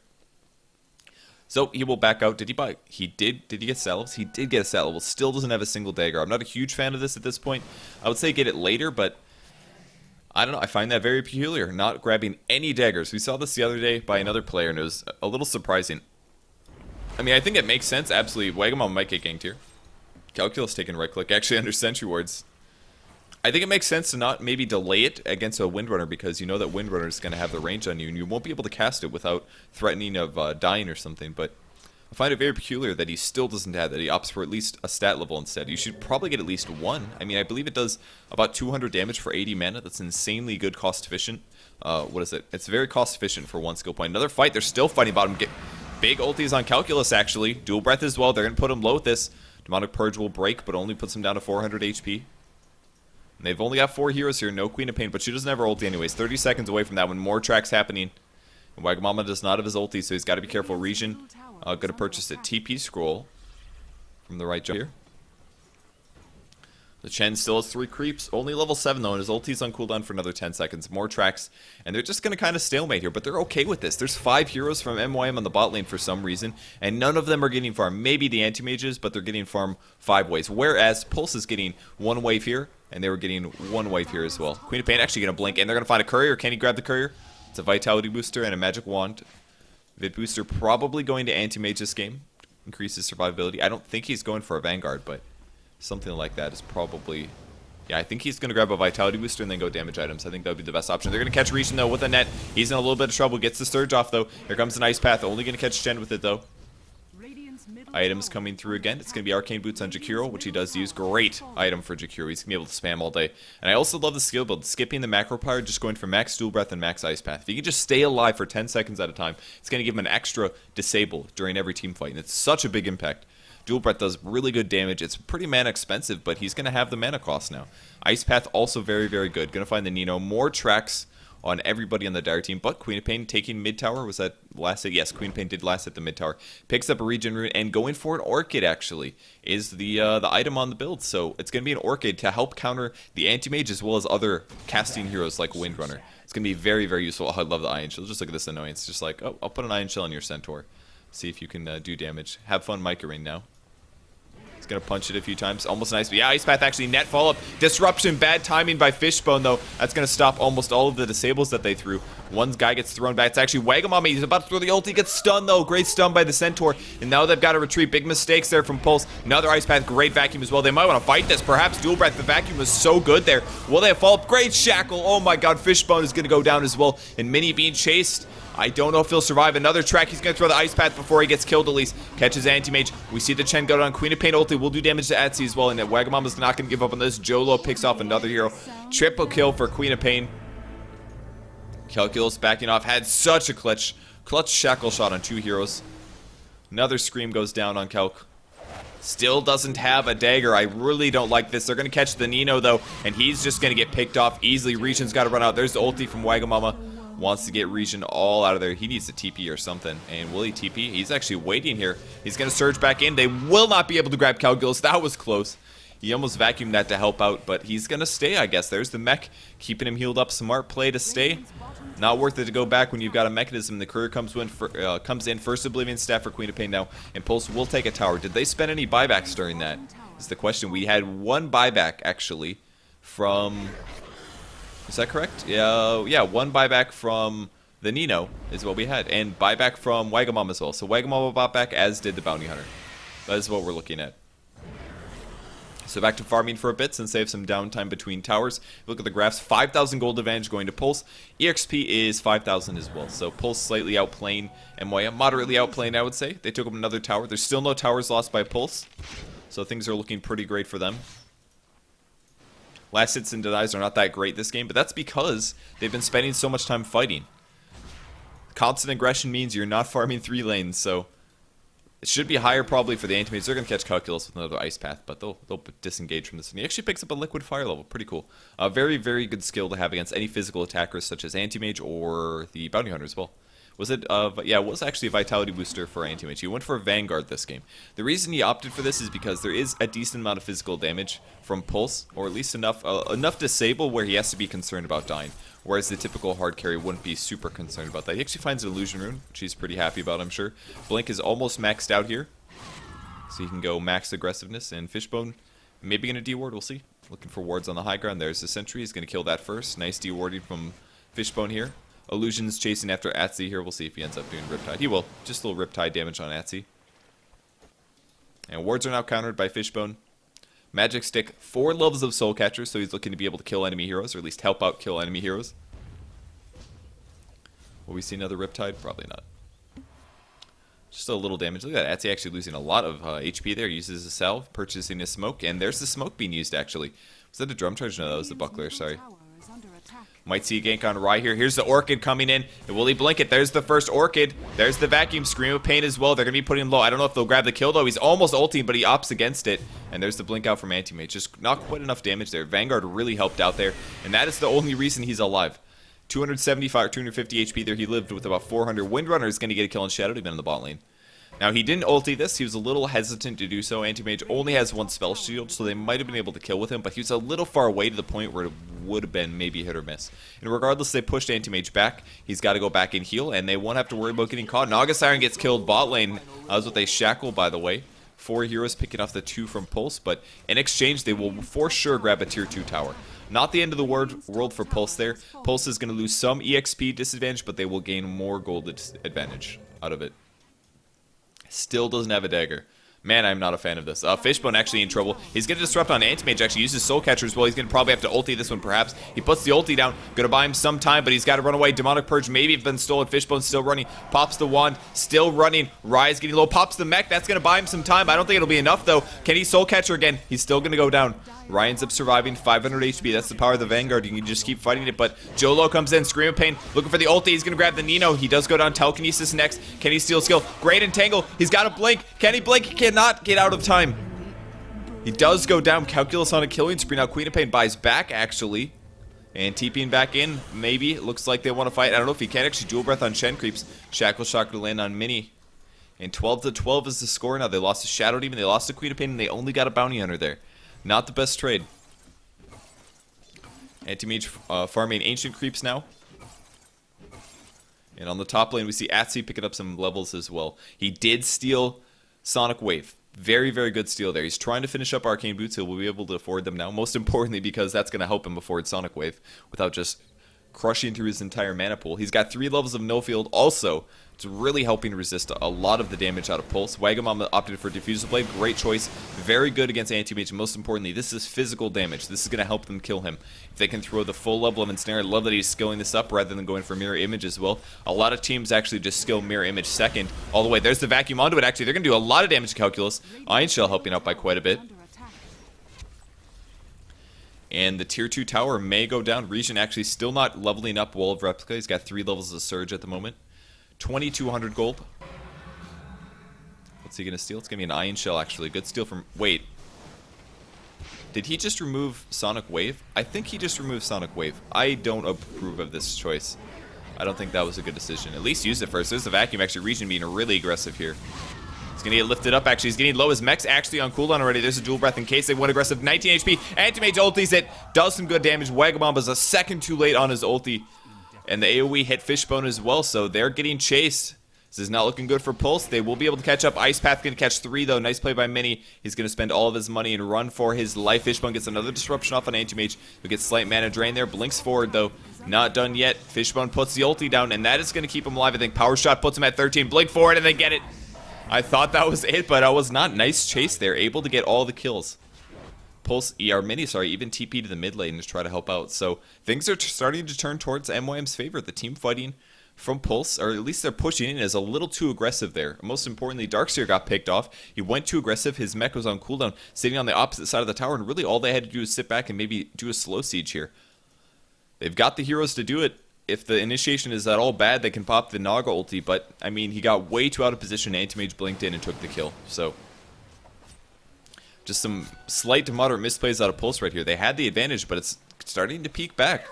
Speaker 1: So he will back out. Did he buy... He did... Did he get stat levels? He did get a stat level. Still doesn't have a single dagger. I'm not a huge fan of this at this point. I would say get it later, but... I don't know, I find that very peculiar, not grabbing any daggers. We saw this the other day by another player, and it was a little surprising. I mean, I think it makes sense, absolutely. Wagamama might get ganked here. Calculus taking right click, actually under Sentry Wards. I think it makes sense to not maybe delay it against a Windrunner, because you know that Windrunner is going to have the range on you, and you won't be able to cast it without threatening of dying or something, but... I find it very peculiar that he still doesn't have that. He opts for at least a stat level instead. You should probably get at least 1. I mean, I believe it does about 200 damage for 80 mana. That's insanely good, cost efficient. What is it? It's very cost efficient for 1 skill point. Another fight. They're still fighting about him. Get big ultis on Calculus, actually. Dual Breath as well. They're going to put him low with this. Demonic Purge will break, but only puts him down to 400 HP. And they've only got 4 heroes here. No Queen of Pain, but she doesn't have her ulti anyways. 30 seconds away from that one. More tracks happening. And Wagamama does not have his ulti, so he's got to be careful. Region going to purchase a TP scroll from the right jump here. The Chen still has 3 creeps. Only level 7 though, and his ulti's on cooldown for another 10 seconds. More tracks, and they're just going to kind of stalemate here, but they're okay with this. There's 5 heroes from MYM on the bot lane for some reason, and none of them are getting farm. Maybe the anti-mages, but they're getting farm 5 ways. Whereas Pulse is getting 1 wave here, and they were getting 1 wave here as well. Queen of Pain actually going to blink, and they're going to find a courier. Can he grab the courier? It's a vitality booster and a magic wand. Vid booster probably going to anti-mage this game. Increases survivability. I don't think he's going for a Vanguard, but something like that is probably... Yeah, I think he's going to grab a vitality booster and then go damage items. I think that would be the best option. They're going to catch Regen, though, with a net. He's in a little bit of trouble. Gets the Surge off, though. Here comes an Ice Path. Only going to catch Chen with it, though. Items coming through again. It's going to be Arcane Boots on Jakiro, which he does use. Great item for Jakiro. He's going to be able to spam all day. And I also love the skill build. Skipping the macro power, just going for max Dual Breath and max Ice Path. If he can just stay alive for 10 seconds at a time, it's going to give him an extra disable during every team fight. And it's such a big impact. Dual Breath does really good damage. It's pretty mana expensive, but he's going to have the mana cost now. Ice Path also very, very good. Going to find the Nino. More tracks on everybody on the Dire team, but Queen of Pain taking mid tower. Was that last hit? Yes, Queen of Pain did last hit the mid tower. Picks up a regen rune, and going for an Orchid, actually, is the item on the build. So it's going to be an Orchid to help counter the Anti-Mage as well as other casting heroes like Windrunner. It's going to be very, very useful. Oh, I love the Iron Shield. Just look at this annoyance. Just like, oh, I'll put an Iron Shield on your Centaur. See if you can do damage. Have fun Micah Ring now. He's going to punch it a few times. Almost nice. But yeah, Ice Path actually net follow-up. Disruption. Bad timing by Fishbone, though. That's going to stop almost all of the disables that they threw. One guy gets thrown back. It's actually Wagamama. He's about to throw the ult. He gets stunned, though. Great stun by the Centaur. And now they've got to retreat. Big mistakes there from Pulse. Another Ice Path. Great vacuum as well. They might want to fight this. Perhaps Dual Breath. The vacuum was so good there. Will they have follow-up? Great Shackle. Oh, my God. Fishbone is going to go down as well. And Mini being chased. I don't know if he'll survive. Another track. He's going to throw the Ice Path before he gets killed at least. Catches Anti-Mage. We see the Chen go down. Queen of Pain ulti will do damage to Atsy as well. And Wagamama's not going to give up on this. Jolo picks off another hero. Triple kill for Queen of Pain. Calculus backing off. Had such a clutch shackle shot on 2 heroes. Another scream goes down on Calc. Still doesn't have a dagger. I really don't like this. They're going to catch the Nino, though. And he's just going to get picked off easily. Region's got to run out. There's the ulti from Wagamama. Wants to get Region all out of there. He needs to TP or something. And will he TP? He's actually waiting here. He's going to surge back in. They will not be able to grab Calculus. That was close. He almost vacuumed that to help out, but he's going to stay, I guess. There's the mech, keeping him healed up. Smart play to stay. Not worth it to go back when you've got a mechanism. The courier comes in. First Oblivion Staff for Queen of Pain now, and Pulse will take a tower. Did they spend any buybacks during that? Is the question. We had one buyback, actually, from... Is that correct? Yeah, one buyback from the Nino is what we had. And buyback from Wagamama as well. So Wagamama bought back, as did the Bounty Hunter. That is what we're looking at. So back to farming for a bit since they have some downtime between towers. Look at the graphs. 5,000 gold advantage going to Pulse. EXP is 5,000 as well. So Pulse slightly outplaying MYM. Moderately outplaying, I would say. They took up another tower. There's still no towers lost by Pulse. So things are looking pretty great for them. Last hits and denies are not that great this game, but that's because they've been spending so much time fighting. Constant aggression means you're not farming 3 lanes, so it should be higher probably for the Anti-Mages. They're going to catch Calculus with another Ice Path, but they'll disengage from this. And he actually picks up a Liquid Fire level. Pretty cool. A very, very good skill to have against any physical attackers such as Anti-Mage or the Bounty Hunter as well. Was it? Yeah, it was actually a Vitality Booster for Anti-Mage. He went for a Vanguard this game. The reason he opted for this is because there is a decent amount of physical damage from Pulse, or at least enough disable where he has to be concerned about dying. Whereas the typical hard carry wouldn't be super concerned about that. He actually finds an Illusion Rune, which he's pretty happy about, I'm sure. Blink is almost maxed out here, so he can go max aggressiveness. And Fishbone maybe going to de-ward, we'll see. Looking for wards on the high ground. There's the Sentry. He's going to kill that first. Nice de-warding from Fishbone here. Illusion's chasing after Atsy here. We'll see if he ends up doing Riptide. He will. Just a little Riptide damage on Atsy. And wards are now countered by Fishbone. Magic Stick, 4 levels of Soul Catcher, so he's looking to be able to kill enemy heroes, or at least help out kill enemy heroes. Will we see another Riptide? Probably not. Just a little damage. Look at that. Atsy actually losing a lot of HP there. Uses a salve, purchasing a smoke, and there's the smoke being used actually. Was that a drum charge? No, that was the buckler, sorry. Might see a gank on Rai here. Here's the Orchid coming in. And will he blink it? There's the first Orchid. There's the Vacuum. Scream of Pain as well. They're going to be putting him low. I don't know if they'll grab the kill, though. He's almost ulting, but he opts against it. And there's the blink out from Anti-Mage. Just not quite enough damage there. Vanguard really helped out there. And that is the only reason he's alive. 275, 250 HP there. He lived with about 400. Windrunner is going to get a kill on Shadow Demon in the bot lane. Now, he didn't ulti this. He was a little hesitant to do so. Anti-Mage only has 1 spell shield, so they might have been able to kill with him, but he was a little far away to the point where it would have been maybe hit or miss. And regardless, they pushed Anti-Mage back. He's got to go back and heal, and they won't have to worry about getting caught. Naga Siren gets killed bot lane. That was with a Shackle, by the way. 4 heroes picking off the 2 from Pulse, but in exchange, they will for sure grab a tier 2 tower. Not the end of the world for Pulse there. Pulse is going to lose some EXP disadvantage, but they will gain more gold advantage out of it. Still doesn't have a dagger. Man, I'm not a fan of this. Fishbone actually in trouble. He's going to disrupt on Anti-Mage, actually uses Soul Catcher as well. He's going to probably have to ulti this one, perhaps. He puts the ulti down. Going to buy him some time, but he's got to run away. Demonic Purge maybe have been stolen. Fishbone's still running. Pops the wand. Still running. Rise getting low. Pops the mech. That's going to buy him some time. I don't think it'll be enough, though. Can he Soul Catcher again? He's still going to go down. Ryan ends up surviving. 500 HP. That's the power of the Vanguard. You can just keep fighting it, but Jolo comes in. Scream of Pain. Looking for the ulti. He's going to grab the Nino. He does go down. Telekinesis next. Can he steal skill? Great Entangle. He's got a blink. Can he blink? He cannot get out of time. He does go down. Calculus on a killing spree. Now Queen of Pain buys back, actually. And TPing back in, maybe. It looks like they want to fight. I don't know if he can actually dual breath on Shen creeps. Shackle Shock to land on Mini. And 12-12 is the score now. They lost to Shadow Demon, they lost to Queen of Pain, and they only got a Bounty Hunter there. Not the best trade. Anti-Mage farming Ancient creeps now. And on the top lane, we see Atsi picking up some levels as well. He did steal Sonic Wave. Very, very good steal there. He's trying to finish up Arcane Boots. He'll be able to afford them now. Most importantly, because that's going to help him afford Sonic Wave without just crushing through his entire mana pool. He's got 3 levels of no field. Also, it's really helping resist a lot of the damage out of Pulse. Wagamama opted for Diffusal Blade. Great choice. Very good against Anti-Mage. Most importantly, this is physical damage. This is going to help them kill him. If they can throw the full level of Ensnare, I love that he's skilling this up rather than going for Mirror Image as well. A lot of teams actually just skill Mirror Image second. All the way. There's the Vacuum onto it, actually. They're going to do a lot of damage to Calculus. Iron Shell helping out by quite a bit. And the tier 2 tower may go down. Region actually still not leveling up Wall of Replica. He's got 3 levels of Surge at the moment. 2,200 gold. What's he going to steal? It's going to be an Iron Shell, actually. Good steal from... Wait. Did he just remove Sonic Wave? I think he just removed Sonic Wave. I don't approve of this choice. I don't think that was a good decision. At least use it first. There's the Vacuum, actually. Region being really aggressive here. He's going to get lifted up, actually. He's getting low. His mech's actually on cooldown already. There's a Dual Breath in case they went aggressive. 19 HP. Anti-Mage ultis it. Does some good damage. Wagamamba's a second too late on his ulti. And the AoE hit Fishbone as well, so they're getting chased. This is not looking good for Pulse. They will be able to catch up. Ice Path going to catch 3, though. Nice play by Mini. He's going to spend all of his money and run for his life. Fishbone gets another disruption off on Anti-Mage. We get slight mana drain there. Blinks forward, though. Not done yet. Fishbone puts the ulti down, and that is going to keep him alive. I think Power Shot puts him at 13. Blink forward, and they get it. I thought that was it, but I was not. Nice chase there. Able to get all the kills. Pulse, Mini, even TP to the mid lane to try to help out. So things are starting to turn towards MYM's favor. The team fighting from Pulse, or at least they're pushing in, is a little too aggressive there. Most importantly, Darkseer got picked off. He went too aggressive. His mech was on cooldown, sitting on the opposite side of the tower, and really all they had to do was sit back and maybe do a slow siege here. They've got the heroes to do it. If the initiation is at all bad, they can pop the Naga ulti, but, I mean, he got way too out of position. Anti-Mage blinked in and took the kill, so... Just some slight to moderate misplays out of Pulse right here. They had the advantage, but it's starting to peek back.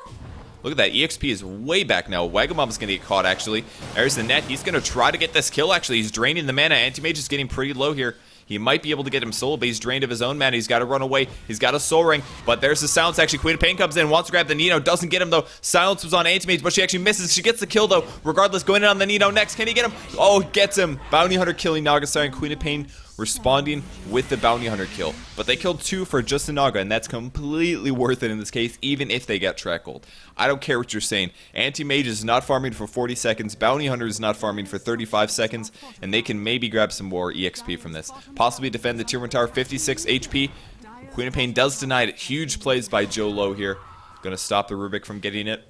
Speaker 1: Look at that. EXP is way back now. Wagamama's going to get caught, actually. There's the net. He's going to try to get this kill, actually. He's draining the mana. Anti-Mage is getting pretty low here. He might be able to get him solo, but he's drained of his own mana. He's got to run away. He's got a Soul Ring, but there's the Silence, actually. Queen of Pain comes in, wants to grab the Nino. Doesn't get him, though. Silence was on Anti-Mage, but she actually misses. She gets the kill, though. Regardless, going in on the Nino next. Can he get him? Oh, gets him. Bounty Hunter killing Naga Sire, and Queen of Pain responding with the Bounty Hunter kill. But they killed 2 for just a Naga, and that's completely worth it in this case, even if they get track gold. I don't care what you're saying. Anti-Mage is not farming for 40 seconds. Bounty Hunter is not farming for 35 seconds, and they can maybe grab some more EXP from this. Possibly defend the Tier 1 tower, 56 HP. Queen of Pain does deny it. Huge plays by Joe Low here. Gonna stop the Rubik from getting it.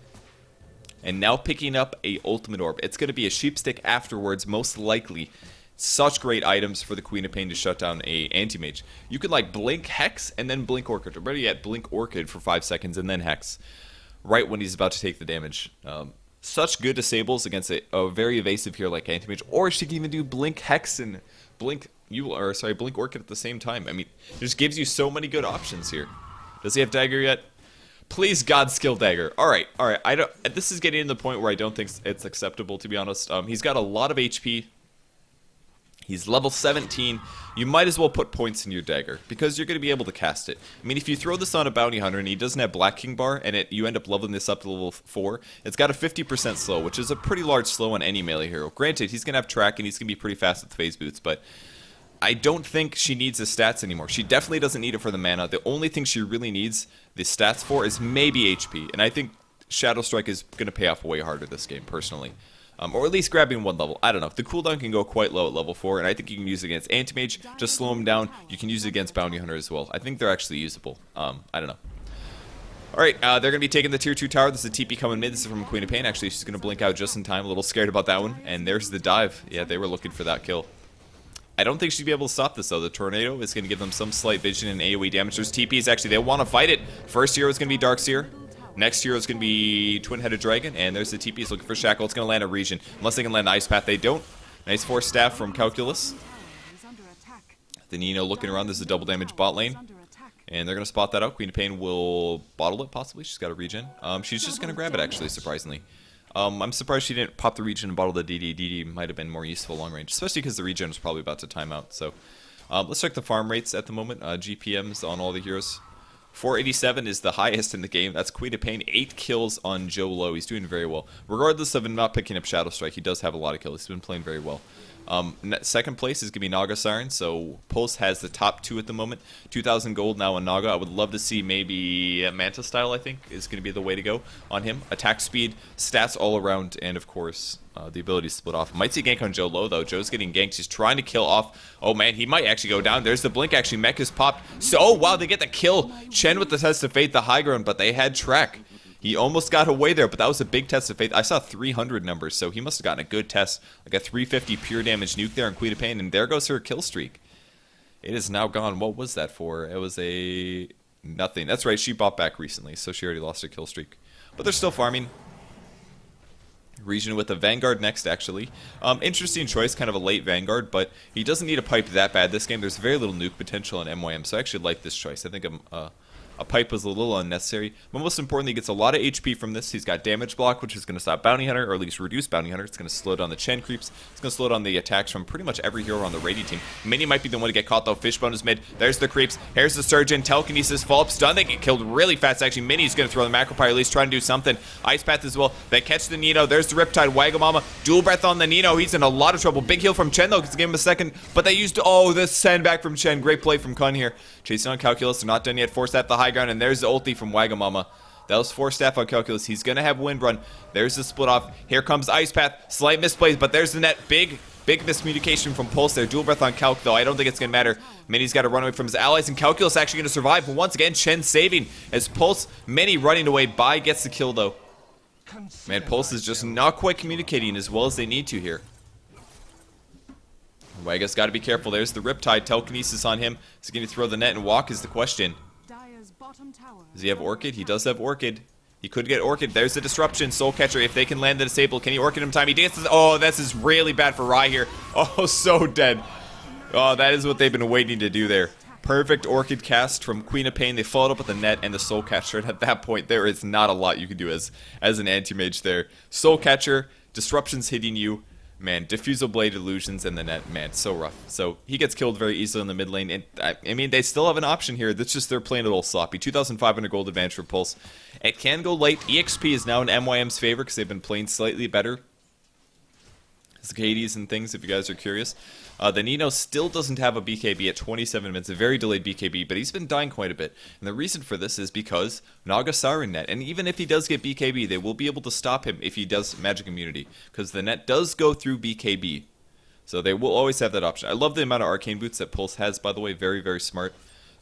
Speaker 1: And now picking up a Ultimate Orb. It's gonna be a Sheepstick afterwards, most likely. Such great items for the Queen of Pain to shut down a Anti-Mage. You could like blink Hex and then blink Orchid. Or better yet, blink Orchid for 5 seconds and then Hex. Right when he's about to take the damage. Such good disables against a very evasive hero like Anti-Mage. Or she can even do blink Hex and blink Orchid at the same time. I mean, it just gives you so many good options here. Does he have Dagger yet? Please God skill Dagger. Alright. This is getting to the point where I don't think it's acceptable, to be honest. He's got a lot of HP. He's level 17. You might as well put points in your Dagger, because you're going to be able to cast it. I mean, if you throw this on a Bounty Hunter and he doesn't have Black King Bar, and you end up leveling this up to level 4, it's got a 50% slow, which is a pretty large slow on any melee hero. Granted, he's going to have track and he's going to be pretty fast with phase boots, but I don't think she needs his stats anymore. She definitely doesn't need it for the mana. The only thing she really needs the stats for is maybe HP, and I think Shadow Strike is going to pay off way harder this game, personally. Or at least grabbing 1 level. I don't know. The cooldown can go quite low at level 4, and I think you can use it against Anti-Mage. Just slow him down. You can use it against Bounty Hunter as well. I think they're actually usable. I don't know. Alright, they're going to be taking the Tier 2 tower. This is a TP coming mid. This is from Queen of Pain. Actually, she's going to blink out just in time. A little scared about that one. And there's the dive. Yeah, they were looking for that kill. I don't think she'd be able to stop this, though. The Tornado is going to give them some slight vision and AoE damage. There's TPs. Actually, they want to fight it. First hero is going to be Darkseer. Next hero is going to be Twin-Headed Dragon, and there's the TPs looking for Shackle. It's going to land a Region. Unless they can land Ice Path, they don't. Nice Force Staff from Calculus. The Nino looking around. There's a double damage bot lane. And they're going to spot that out. Queen of Pain will bottle it, possibly. She's got a regen. She's just going to grab it, actually, surprisingly. I'm surprised she didn't pop the regen and bottle the DD. DD might have been more useful long range, especially because the regen was probably about to time out. So let's check the farm rates at the moment. GPMs on all the heroes. 487 is the highest in the game. That's Queen of Pain. 8 kills on Joe Low. He's doing very well. Regardless of him not picking up Shadow Strike, he does have a lot of kills. He's been playing very well. Second place is going to be Naga Siren, so Pulse has the top 2 at the moment. 2,000 gold now on Naga. I would love to see maybe Manta style, I think, is going to be the way to go on him. Attack speed, stats all around, and of course, the ability to split off. Might see gank on Joe Low, though. Joe's getting ganked. He's trying to kill off. Oh, man, he might actually go down. There's the blink, actually. Mech is popped. So, oh, wow, they get the kill. Chen with the test of fate, the high ground, but they had track. He almost got away there, but that was a big test of faith. I saw 300 numbers, so he must have gotten a good test. Like a 350 pure damage nuke there on Queen of Pain, and there goes her kill streak. It is now gone. What was that for? It was a nothing. That's right, she bought back recently, so she already lost her kill streak. But they're still farming. Region with a Vanguard next, actually. Interesting choice, kind of a late Vanguard, but he doesn't need a pipe that bad this game. There's very little nuke potential in MYM, so I actually like this choice. I think a pipe was a little unnecessary, but most importantly, he gets a lot of HP from this. He's got damage block, which is going to stop Bounty Hunter, or at least reduce Bounty Hunter. It's going to slow down the Chen creeps. It's going to slow down the attacks from pretty much every hero on the Radi team. Mini might be the one to get caught, though. Fishbone is mid. There's the creeps. Here's the Surgeon. Telekinesis, follow-up stun. They get killed really fast, actually. Mini's going to throw the Macropyre, at least trying to do something. Ice Path as well. They catch the Nino. There's the Riptide. Wagamama. Dual Breath on the Nino. He's in a lot of trouble. Big heal from Chen, though, because they gave him a second. But they used, oh, the sandbag from Chen. Great play from Kun here. Chasing on Calculus. They're not done yet. Force at the high ground, and there's the ulti from Wagamama. That was 4 staff on Calculus. He's going to have Wind Run. There's the split off. Here comes Ice Path. Slight misplays, but there's the net. Big miscommunication from Pulse there. Dual Breath on Calc, though. I don't think it's going to matter. Mini's got to run away from his allies, and Calculus actually going to survive. But once again, Chen saving as Pulse, Mini running away. Bai gets the kill, though. Man, Pulse is just not quite communicating as well as they need to here. Waga's got to be careful. There's the Riptide. Telekinesis on him. Is he going to throw the net and walk is the question. Does he have Orchid? He does have Orchid. He could get Orchid. There's the Disruption. Soul Catcher, if they can land the Disable. Can he Orchid him time? He dances. Oh, this is really bad for Rai here. Oh, so dead. Oh, that is what they've been waiting to do there. Perfect Orchid cast from Queen of Pain. They followed up with the net and the Soul Catcher. And at that point, there is not a lot you can do as an anti-mage there. Soul Catcher, Disruption's hitting you. Man, Diffusal Blade, Illusions, and the net. Man, so rough. So he gets killed very easily in the mid lane. And I mean, they still have an option here. That's just they're playing a little sloppy. 2,500 gold advantage for Pulse. It can go late. EXP is now in MYM's favor because they've been playing slightly better. Hades and things, if you guys are curious. The Nino still doesn't have a BKB at 27 minutes, a very delayed BKB, but he's been dying quite a bit. And the reason for this is because Naga Siren net, and even if he does get BKB, they will be able to stop him if he does magic immunity, because the net does go through BKB. So they will always have that option. I love the amount of arcane boots that Pulse has, by the way, very, very smart.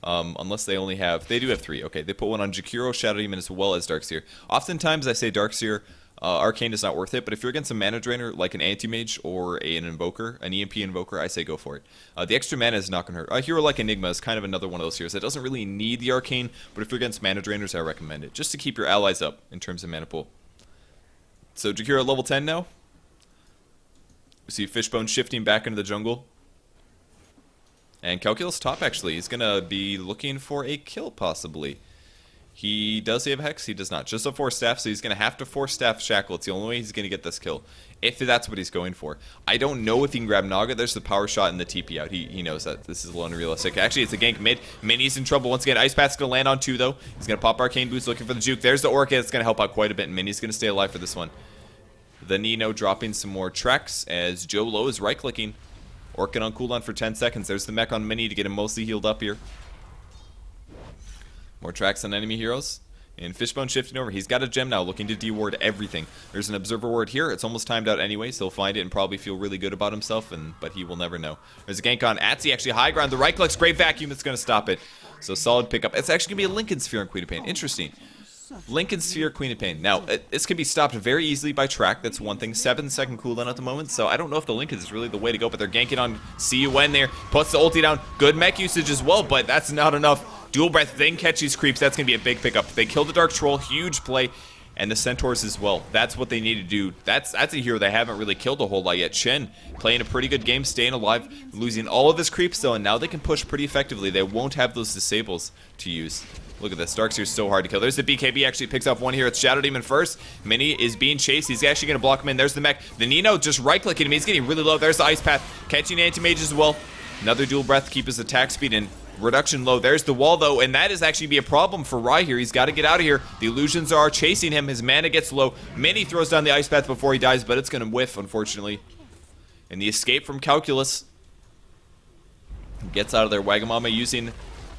Speaker 1: Unless they only have, they do have 3. Okay, they put one on Jakiro, Shadow Demon, as well as Darkseer. Oftentimes I say Darkseer, Arcane is not worth it, but if you're against a mana drainer like an anti-mage or an invoker, an EMP invoker, I say go for it. The extra mana is not going to hurt. A hero like Enigma is kind of another one of those heroes that doesn't really need the Arcane, but if you're against mana drainers, I recommend it, just to keep your allies up in terms of mana pool. So Jakiro level 10 now. We see Fishbone shifting back into the jungle. And Calculus top, actually. He's going to be looking for a kill, possibly. He does have Hex, he does not. Just a 4 staff, so he's going to have to 4 staff Shackle. It's the only way he's going to get this kill, if that's what he's going for. I don't know if he can grab Naga. There's the power shot and the TP out. He knows that. This is a little unrealistic. Actually, it's a gank mid. Mini's in trouble once again. Ice Path's going to land on 2, though. He's going to pop Arcane Boots looking for the juke. There's the Orchid. It's going to help out quite a bit, and Mini's going to stay alive for this one. The Nino dropping some more tracks as Joe Low is right-clicking. Orchid on cooldown for 10 seconds. There's the mech on Mini to get him mostly healed up here. More tracks on enemy heroes. And Fishbone shifting over. He's got a gem now, looking to deward everything. There's an Observer Ward here. It's almost timed out anyway, so he'll find it and probably feel really good about himself, but he will never know. There's a gank on Atsi, actually high ground. The right click's great vacuum. It's going to stop it. So solid pickup. It's actually going to be a Lincoln Sphere on Queen of Pain. Interesting. Lincoln Sphere, Queen of Pain. Now, this can be stopped very easily by track. That's one thing. 7-second cooldown at the moment, so I don't know if the Lincoln is really the way to go, but they're ganking on CUN there. Puts the ulti down. Good mech usage as well, but that's not enough. Dual Breath, then catch these creeps. That's going to be a big pickup. They kill the Dark Troll. Huge play. and the Centaurs as well. That's what they need to do. That's a hero they haven't really killed a whole lot yet. Shen playing a pretty good game, staying alive, losing all of his creeps though, and now they can push pretty effectively. They won't have those disables to use. Look at this. Darkseer's so hard to kill. There's the BKB, actually picks off one here. It's Shadow Demon first. Mini is being chased. He's actually going to block him in. There's the mech. The Nino just right-clicking him. He's getting really low. There's the Ice Path. Catching Anti-Mage as well. Another dual breath to keep his attack speed and reduction low. There's the wall though, and that is actually be a problem for Rai here. He's got to get out of here. The illusions are chasing him. His mana gets low. Mini throws down the Ice Path before he dies, but it's going to whiff, unfortunately. And the escape from Calculus gets out of there. Wagamama using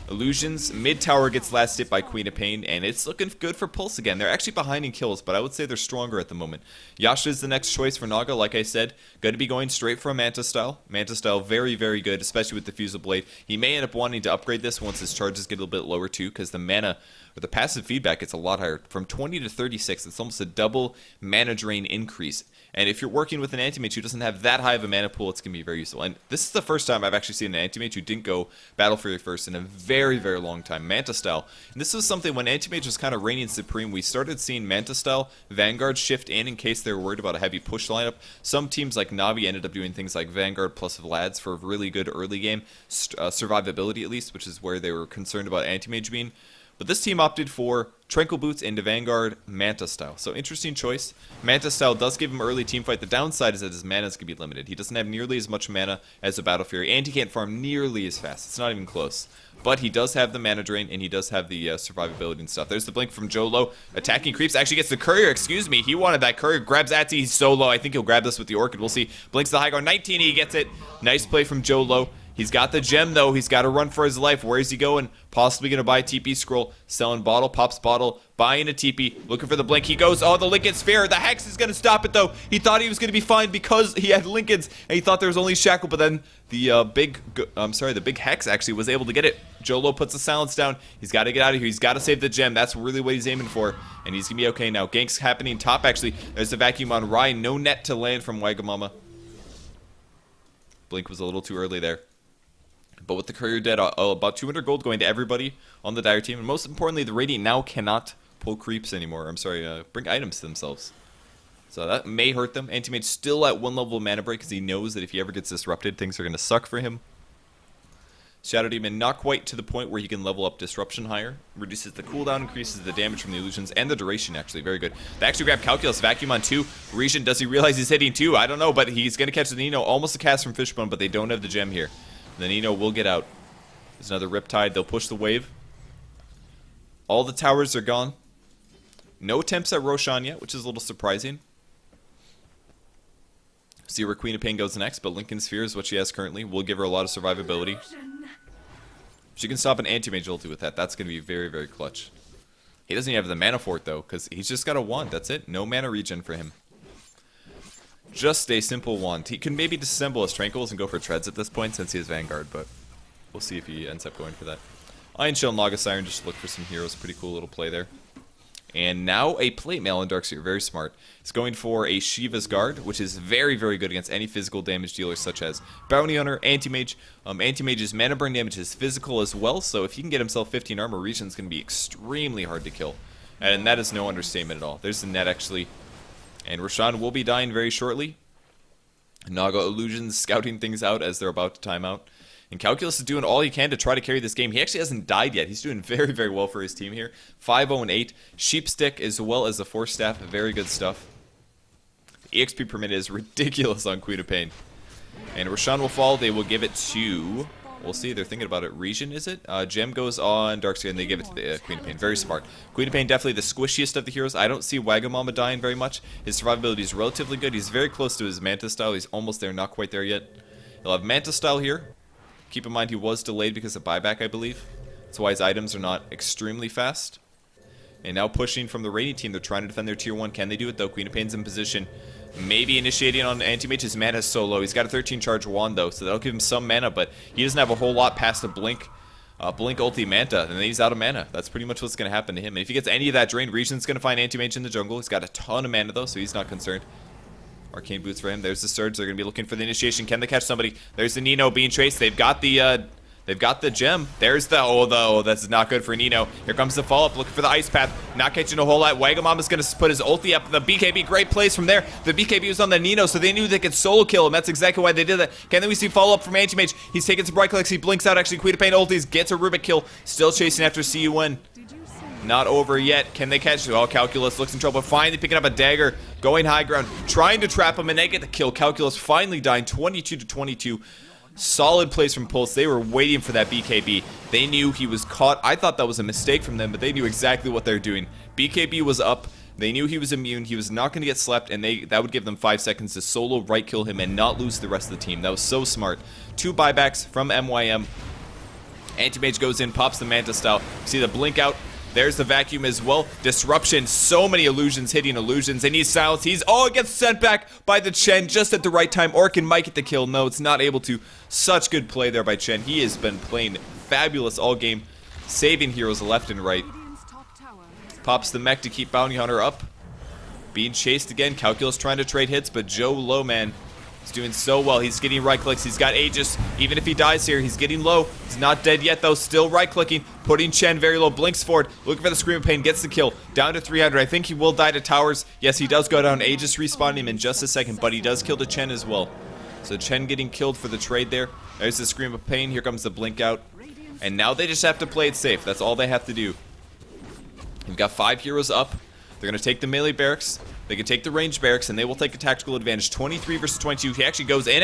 Speaker 1: illusions. Mid tower gets last hit by Queen of Pain, and it's looking good for Pulse again. They're actually behind in kills, but I would say they're stronger at the moment. Yasha is the next choice for Naga, like I said. Going to be going straight for a Manta style. Manta style, very, very good, especially with the Fusel Blade. He may end up wanting to upgrade this once his charges get a little bit lower too, because the mana, or the passive feedback, gets a lot higher. From 20 to 36, it's almost a double mana drain increase. And if you're working with an Anti-Mage who doesn't have that high of a mana pool, it's going to be very useful. And this is the first time I've actually seen an Anti-Mage who didn't go Battle Fury first in a very, very long time. Manta style. And this was something when Anti-Mage was kind of reigning supreme, we started seeing Manta style Vanguard shift in case they were worried about a heavy push lineup. Some teams like Navi ended up doing things like Vanguard plus Vlad's for really good early game survivability at least, which is where they were concerned about Anti-Mage being. But this team opted for Tranquil Boots into Vanguard Manta style. So interesting choice. Manta style does give him early teamfight. The downside is that his mana is going to be limited. He doesn't have nearly as much mana as a Battle Fury, and he can't farm nearly as fast. It's not even close. But he does have the mana drain, and he does have the survivability and stuff. There's the blink from Jolo. Attacking creeps. Actually gets the courier. Excuse me. He wanted that courier. Grabs Atsi. He's so low. I think he'll grab this with the Orchid. We'll see. Blinks the high guard. 19. He gets it. Nice play from Jolo. He's got the gem, though. He's got to run for his life. Where is he going? Possibly going to buy a TP scroll. Selling bottle. Pops bottle. Buying a TP. Looking for the blink. He goes. Oh, the Lincoln Sphere. The Hex is going to stop it, though. He thought he was going to be fine because he had Lincolns. And he thought there was only Shackle. But then the big Hex actually was able to get it. Jolo puts the silence down. He's got to get out of here. He's got to save the gem. That's really what he's aiming for. And he's going to be okay now. Gank's happening top, actually. There's the vacuum on Ryan. No net to land from Wagamama. Blink was a little too early there. But with the courier dead, about 200 gold going to everybody on the Dire team. And most importantly, the Radiant now cannot pull creeps anymore. Bring items to themselves. So that may hurt them. Anti-Mage still at one level of mana break because he knows that if he ever gets disrupted, things are going to suck for him. Shadow Demon not quite to the point where he can level up Disruption higher. Reduces the cooldown, increases the damage from the illusions, and the duration actually. Very good. They actually grab Calculus, Vacuum on 2. Regen, does he realize he's hitting 2? I don't know, but he's going to catch the Nino. Almost a cast from Fishbone, but they don't have the gem here. The Nino will get out. There's another Riptide. They'll push the wave. All the towers are gone. No attempts at Roshan yet, which is a little surprising. See where Queen of Pain goes next, but Lincoln Sphere is what she has currently. Will give her a lot of survivability. She can stop an Anti-Mage ulti with that. That's going to be very, very clutch. He doesn't even have the mana for it, though, because he's just got a wand. That's it. No mana regen for him. Just a simple wand. He can maybe disassemble his Tranquils and go for treads at this point since he has Vanguard, but we'll see if he ends up going for that. Iron Shell, Naga Siren, just look for some heroes. Pretty cool little play there. And now a Plate Mail in Darkseer, very smart. It's going for a Shiva's Guard, which is very, very good against any physical damage dealers such as Bounty Hunter, Anti-Mage. Anti-Mage's mana burn damage is physical as well, so if he can get himself 15 armor, Regen's going to be extremely hard to kill. And that is no understatement at all. There's the net, actually. And Roshan will be dying very shortly. Naga Illusions scouting things out as they're about to time out. And Calculus is doing all he can to try to carry this game. He actually hasn't died yet. He's doing very, very well for his team here. 5-0-8. Sheepstick as well as the Force Staff. Very good stuff. The EXP per minute is ridiculous on Queen of Pain. And Roshan will fall. They will give it to... We'll see. They're thinking about it. Regen, is it? Gem goes on Darkseer, and they give it to the Queen of Pain. Very smart. Queen of Pain, definitely the squishiest of the heroes. I don't see Wagamama dying very much. His survivability is relatively good. He's very close to his Manta style. He's almost there, not quite there yet. He'll have Manta style here. Keep in mind he was delayed because of buyback, I believe. That's why his items are not extremely fast. And now pushing from the Radiant team. They're trying to defend their tier 1. Can they do it, though? Queen of Pain's in position. Maybe initiating on Anti-Mage. His mana is so low. He's got a 13 charge wand, though, so that'll give him some mana, but he doesn't have a whole lot past a Blink ulti Manta, and then he's out of mana. That's pretty much what's going to happen to him. And if he gets any of that drain, Regen's going to find Anti-Mage in the jungle. He's got a ton of mana, though, so he's not concerned. Arcane Boots for him. There's the Surge. They're going to be looking for the initiation. Can they catch somebody? There's the Nino being chased. They've got the They've got the gem. There's the, oh, though, that's not good for Nino. Here comes the follow-up, looking for the ice path. Not catching a whole lot. Wagamama's going to put his ulti up. The BKB, great plays from there. The BKB was on the Nino, so they knew they could solo kill him. That's exactly why they did that. And then we see follow-up from Anti-Mage. He's taking some right clicks. He blinks out, actually. Queen of Pain ultis, gets a Rubik kill. Still chasing after CUN. Not over yet. Can they catch it? Oh, Calculus looks in trouble. Finally picking up a dagger. Going high ground. Trying to trap him, and they get the kill. Calculus finally dying 22-22. Solid plays from Pulse. They were waiting for that BKB. They knew he was caught. I thought that was a mistake from them, but they knew exactly what they're doing. BKB was up. They knew he was immune. He was not going to get slept, and that would give them 5 seconds to solo right kill him and not lose the rest of the team. That was so smart. 2 buybacks from MYM. Anti-Mage goes in, pops the Manta style. See the blink out. There's the vacuum as well. Disruption. So many illusions hitting illusions. They need silence. He's gets sent back by the Chen just at the right time. Or can Mike get the kill? No, it's not able to. Such good play there by Chen. He has been playing fabulous all game. Saving heroes left and right. Pops the mech to keep Bounty Hunter up. Being chased again. Calculus trying to trade hits, but Joe Low, man, he's doing so well. He's getting right clicks. He's got Aegis. Even if he dies here, he's getting low. He's not dead yet, though. Still right clicking. Putting Chen very low. Blinks forward. Looking for the Scream of Pain. Gets the kill. Down to 300. I think he will die to towers. Yes, he does go down. Aegis respawning him in just a second, but he does kill the Chen as well. So Chen getting killed for the trade there. There's the Scream of Pain. Here comes the blink out. And now they just have to play it safe. That's all they have to do. We've got 5 heroes up. They're going to take the melee barracks. They can take the range barracks, and they will take a tactical advantage. 23 versus 22. He actually goes in,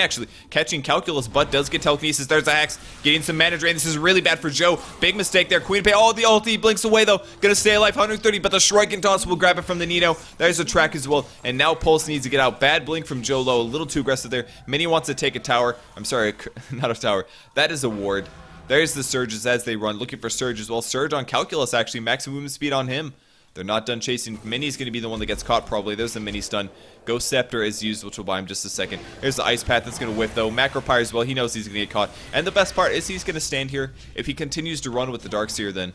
Speaker 1: catching Calculus, but does get telekinesis. There's a Hex, getting some mana drain. This is really bad for Joe. Big mistake there. Queen of Pain. Oh, the ulti blinks away, though. Gonna stay alive, 130, but the Shrike Toss will grab it from the Nino. There's a track as well, and now Pulse needs to get out. Bad blink from Joe Low. A little too aggressive there. Mini wants to take a tower. I'm sorry, not a tower. That is a ward. There's the Surges as they run, looking for Surge as well. Surge on Calculus, actually. Maximum movement speed on him. They're not done chasing. Mini's going to be the one that gets caught, probably. There's the Mini stun. Ghost Scepter is used, which will buy him just a second. There's the Ice Path that's going to whiff, though. Macropyre as well. He knows he's going to get caught. And the best part is he's going to stand here. If he continues to run with the Darkseer, then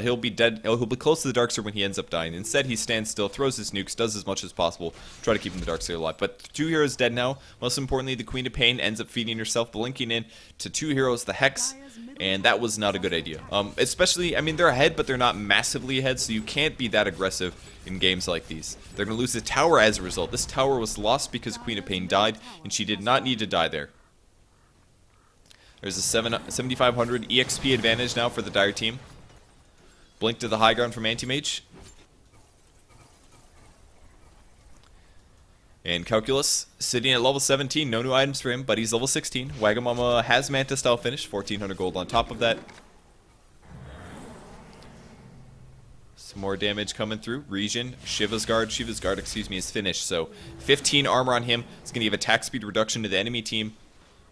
Speaker 1: he'll be dead. He'll be close to the Darkseer when he ends up dying. Instead, he stands still, throws his nukes, does as much as possible, try to keep him the Darkseer alive. But 2 heroes dead now. Most importantly, the Queen of Pain ends up feeding herself, blinking in to 2 heroes, the Hex. And that was not a good idea. Especially, I mean, they're ahead, but they're not massively ahead, so you can't be that aggressive in games like these. They're going to lose the tower as a result. This tower was lost because Queen of Pain died, and she did not need to die there. There's a 7,500 EXP advantage now for the Dire team. Blink to the high ground from Anti-Mage. And Calculus, sitting at level 17, no new items for him, but he's level 16. Wagamama has Manta style finish, 1,400 gold on top of that. Some more damage coming through. Regen, Shiva's Guard, excuse me, is finished. So 15 armor on him. It's going to give attack speed reduction to the enemy team.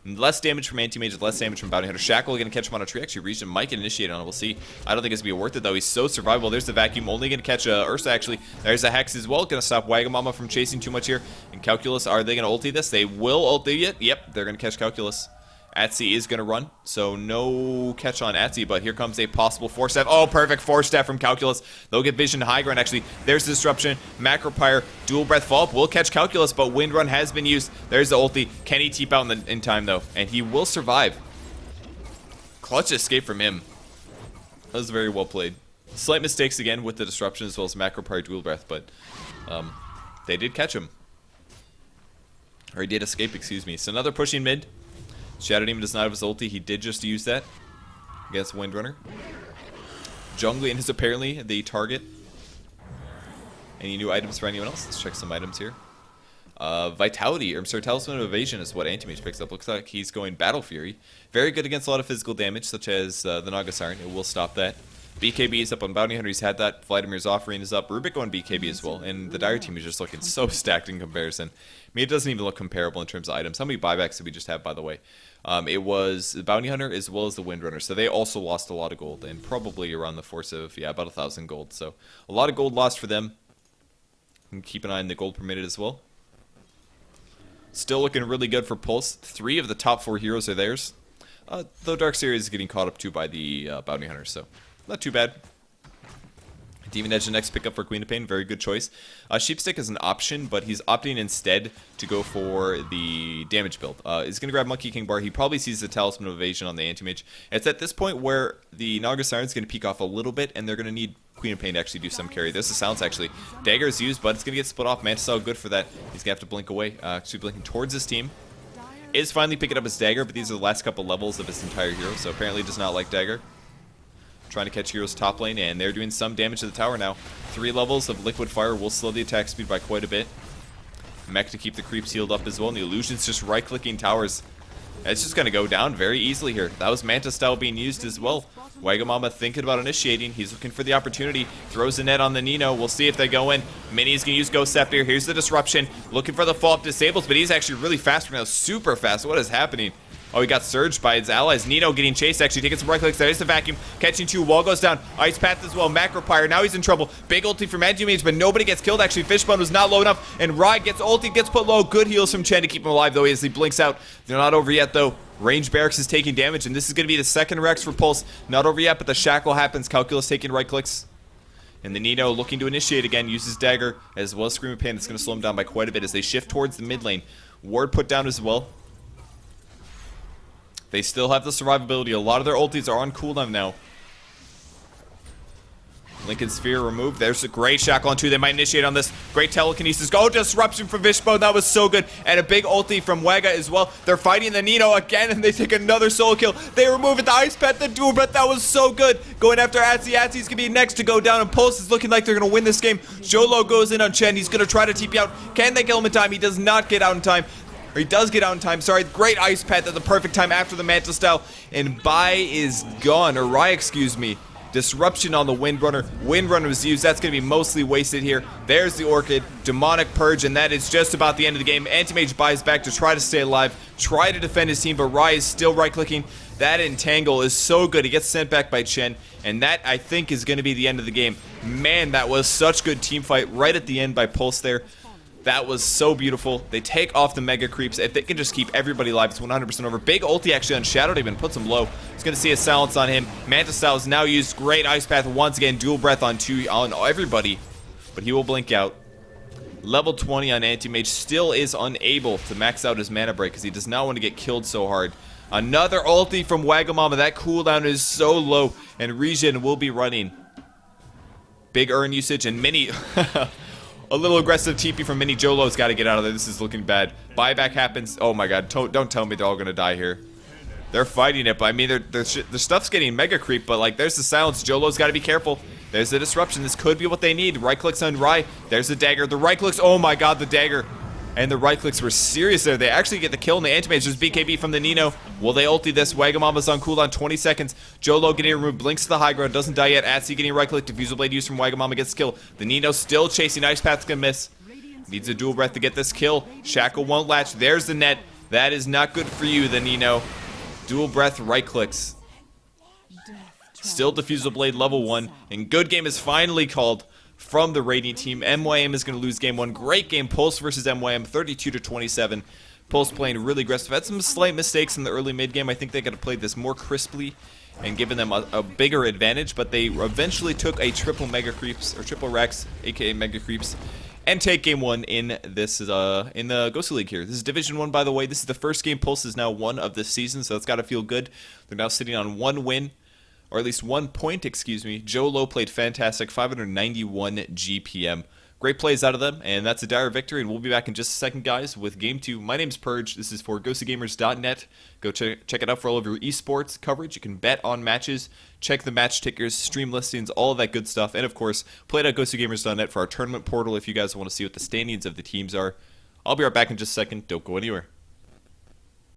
Speaker 1: Less damage from Anti-Mage, less damage from Bounty Hunter. Shackle going to catch him on a tree. Actually, Regen might get initiated on it. We'll see. I don't think it's going to be worth it, though. He's so survivable. There's the vacuum. Only going to catch Ursa, actually. There's a Hex as well. Going to stop Wagamama from chasing too much here. And Calculus, are they going to ulti this? They will ulti it. Yep, they're going to catch Calculus. Atsi is going to run, so no catch on Atsi, but here comes a possible 4-step. Oh, perfect 4-step from Calculus. They'll get vision high ground, actually. There's the disruption. Macropyre, dual breath follow-up will catch Calculus, but wind run has been used. There's the ulti. Can he teep out in time, though? And he will survive. Clutch escape from him. That was very well played. Slight mistakes again with the disruption as well as Macropyre dual breath, but they did catch him. Or he did escape, excuse me. So another pushing mid. Shadow Demon does not have his ulti. He did just use that against Windrunner. Junglian is apparently the target. Any new items for anyone else? Let's check some items here. Vitality, or I'm sorry, Talisman of Evasion is what Anti-Mage picks up. Looks like he's going Battle Fury. Very good against a lot of physical damage, such as the Naga Siren. It will stop that. BKB is up on Bounty Hunter. He's had that. Vladimir's offering is up. Rubik on BKB as well. And the Dire team is just looking so stacked in comparison. I mean, it doesn't even look comparable in terms of items. How many buybacks did we just have, by the way? It was the Bounty Hunter as well as the Windrunner. So they also lost a lot of gold. And probably around the force of, yeah, about 1,000 gold. So a lot of gold lost for them. And keep an eye on the gold permitted as well. Still looking really good for Pulse. 3 of the top 4 heroes are theirs. Though Darkseer is getting caught up too by the Bounty Hunter, so not too bad. Demon Edge the next pickup for Queen of Pain, very good choice. Sheepstick is an option, but he's opting instead to go for the damage build. He's going to grab Monkey King Bar. He probably sees the Talisman of Evasion on the Anti-Mage. It's at this point where the Naga Siren is going to peek off a little bit, and they're going to need Queen of Pain to actually do some carry. There's the silence actually. Dagger is used, but it's going to get split off. Mantis Style good for that. He's going to have to blink away. Actually blinking towards his team. Is finally picking up his Dagger, but these are the last couple levels of his entire hero, so apparently does not like Dagger. Trying to catch heroes top lane, and they're doing some damage to the tower now. 3 levels of Liquid Fire will slow the attack speed by quite a bit. Mech to keep the creeps healed up as well, and the illusion's just right-clicking towers. It's just going to go down very easily here. That was Manta Style being used as well. Wagamama thinking about initiating. He's looking for the opportunity. Throws the net on the Nino. We'll see if they go in. Mini's going to use Ghost Scepter. Here's the disruption. Looking for the follow-up disables, but he's actually really fast right now. Super fast. What is happening? Oh, he got surged by his allies. Nino getting chased, actually taking some right clicks. There's the vacuum. Catching 2. Wall goes down. Ice Path as well. Macro Pyre. Now he's in trouble. Big ulti from Anti-Mage, but nobody gets killed. Actually, Fishbone was not low enough. And Rye gets ulti, gets put low. Good heals from Chen to keep him alive, though, as he blinks out. They're not over yet, though. Range Barracks is taking damage, and this is going to be the second Rex for Pulse. Not over yet, but the Shackle happens. Calculus taking right clicks. And the Nino looking to initiate again. Uses Dagger, as well as Scream of Pain. It's going to slow him down by quite a bit as they shift towards the mid lane. Ward put down as well. They still have the survivability. A lot of their ultis are on cooldown now. Lincoln Sphere removed. There's a great Shackle on 2. They might initiate on this. Great telekinesis. Go disruption from Fishbone. That was so good. And a big ulti from Waga as well. They're fighting the Nino again, and they take another solo kill. They remove it. The Ice Pet, the dual breath. That was so good. Going after Atsi. Atsi's going to be next to go down, and Pulse is looking like they're going to win this game. Jolo goes in on Chen. He's going to try to TP out. Can they kill him in time? He does not get out in time. Or he does get out in time, sorry. Great Ice Pet at the perfect time after the Manta Style. And Bai is gone, or Rai, excuse me. Disruption on the Windrunner. Windrunner was used. That's going to be mostly wasted here. There's the Orchid. Demonic Purge, and that is just about the end of the game. Anti-Mage buys back to try to stay alive. Try to defend his team, but Rai is still right-clicking. That Entangle is so good. He gets sent back by Chen, and that, I think, is going to be the end of the game. Man, that was such good team fight right at the end by Pulse there. That was so beautiful. They take off the Mega Creeps. If they can just keep everybody alive, it's 100% over. Big ulti actually on Shadow Demon. Puts him low. He's going to see a silence on him. Manta Style is now used. Great Ice Path once again. Dual Breath on everybody. But he will blink out. Level 20 on Anti-Mage still is unable to max out his mana break because he does not want to get killed so hard. Another ulti from Wagamama. That cooldown is so low. And Regen will be running. Big urn usage and mini... A little aggressive TP from Mini. Jolo's got to get out of there. This is looking bad. Buyback happens. Oh my god. Don't tell me they're all going to die here. They're fighting it, but I mean, their stuff's getting mega creep, but like, there's the silence. Jolo's got to be careful. There's the disruption. This could be what they need. Right clicks on Rai. There's the dagger. The right clicks. Oh my god, the dagger. And the right clicks were serious there. They actually get the kill in the Anti-Mage. There's BKB from the Nino. Will they ulti this? Wagamama's on cooldown 20 seconds. Jolo getting removed. Blinks to the high ground. Doesn't die yet. Atsi getting right click. Diffusal Blade used from Wagamama gets kill. The Nino still chasing. Ice Path's gonna miss. Needs a dual breath to get this kill. Shackle won't latch. There's the net. That is not good for you, the Nino. Dual breath, right clicks. Still Diffusal Blade level 1. And good game is finally called from the Radiant team. MYM is going to lose game 1. Great game. Pulse versus MYM, 32-27. Pulse playing really aggressive. Had some slight mistakes in the early mid game. I think they could have played this more crisply and given them a bigger advantage, but they eventually took a triple Mega Creeps, or triple Rex, aka Mega Creeps, and take game 1 in this in the GosuLeague here. This is Division 1, by the way. This is the first game Pulse has now won of this season, so it's got to feel good. They're now sitting on 1 win. Or at least 1 point, excuse me. Jolo played fantastic, 591 GPM. Great plays out of them, and that's a dire victory, and we'll be back in just a second, guys, with Game 2. My name's Purge. This is for GoSuGamers.net. Go check it out for all of your esports coverage. You can bet on matches, check the match tickers, stream listings, all of that good stuff, and, of course, play it at GoSuGamers.net for our tournament portal if you guys want to see what the standings of the teams are. I'll be right back in just a second. Don't go anywhere.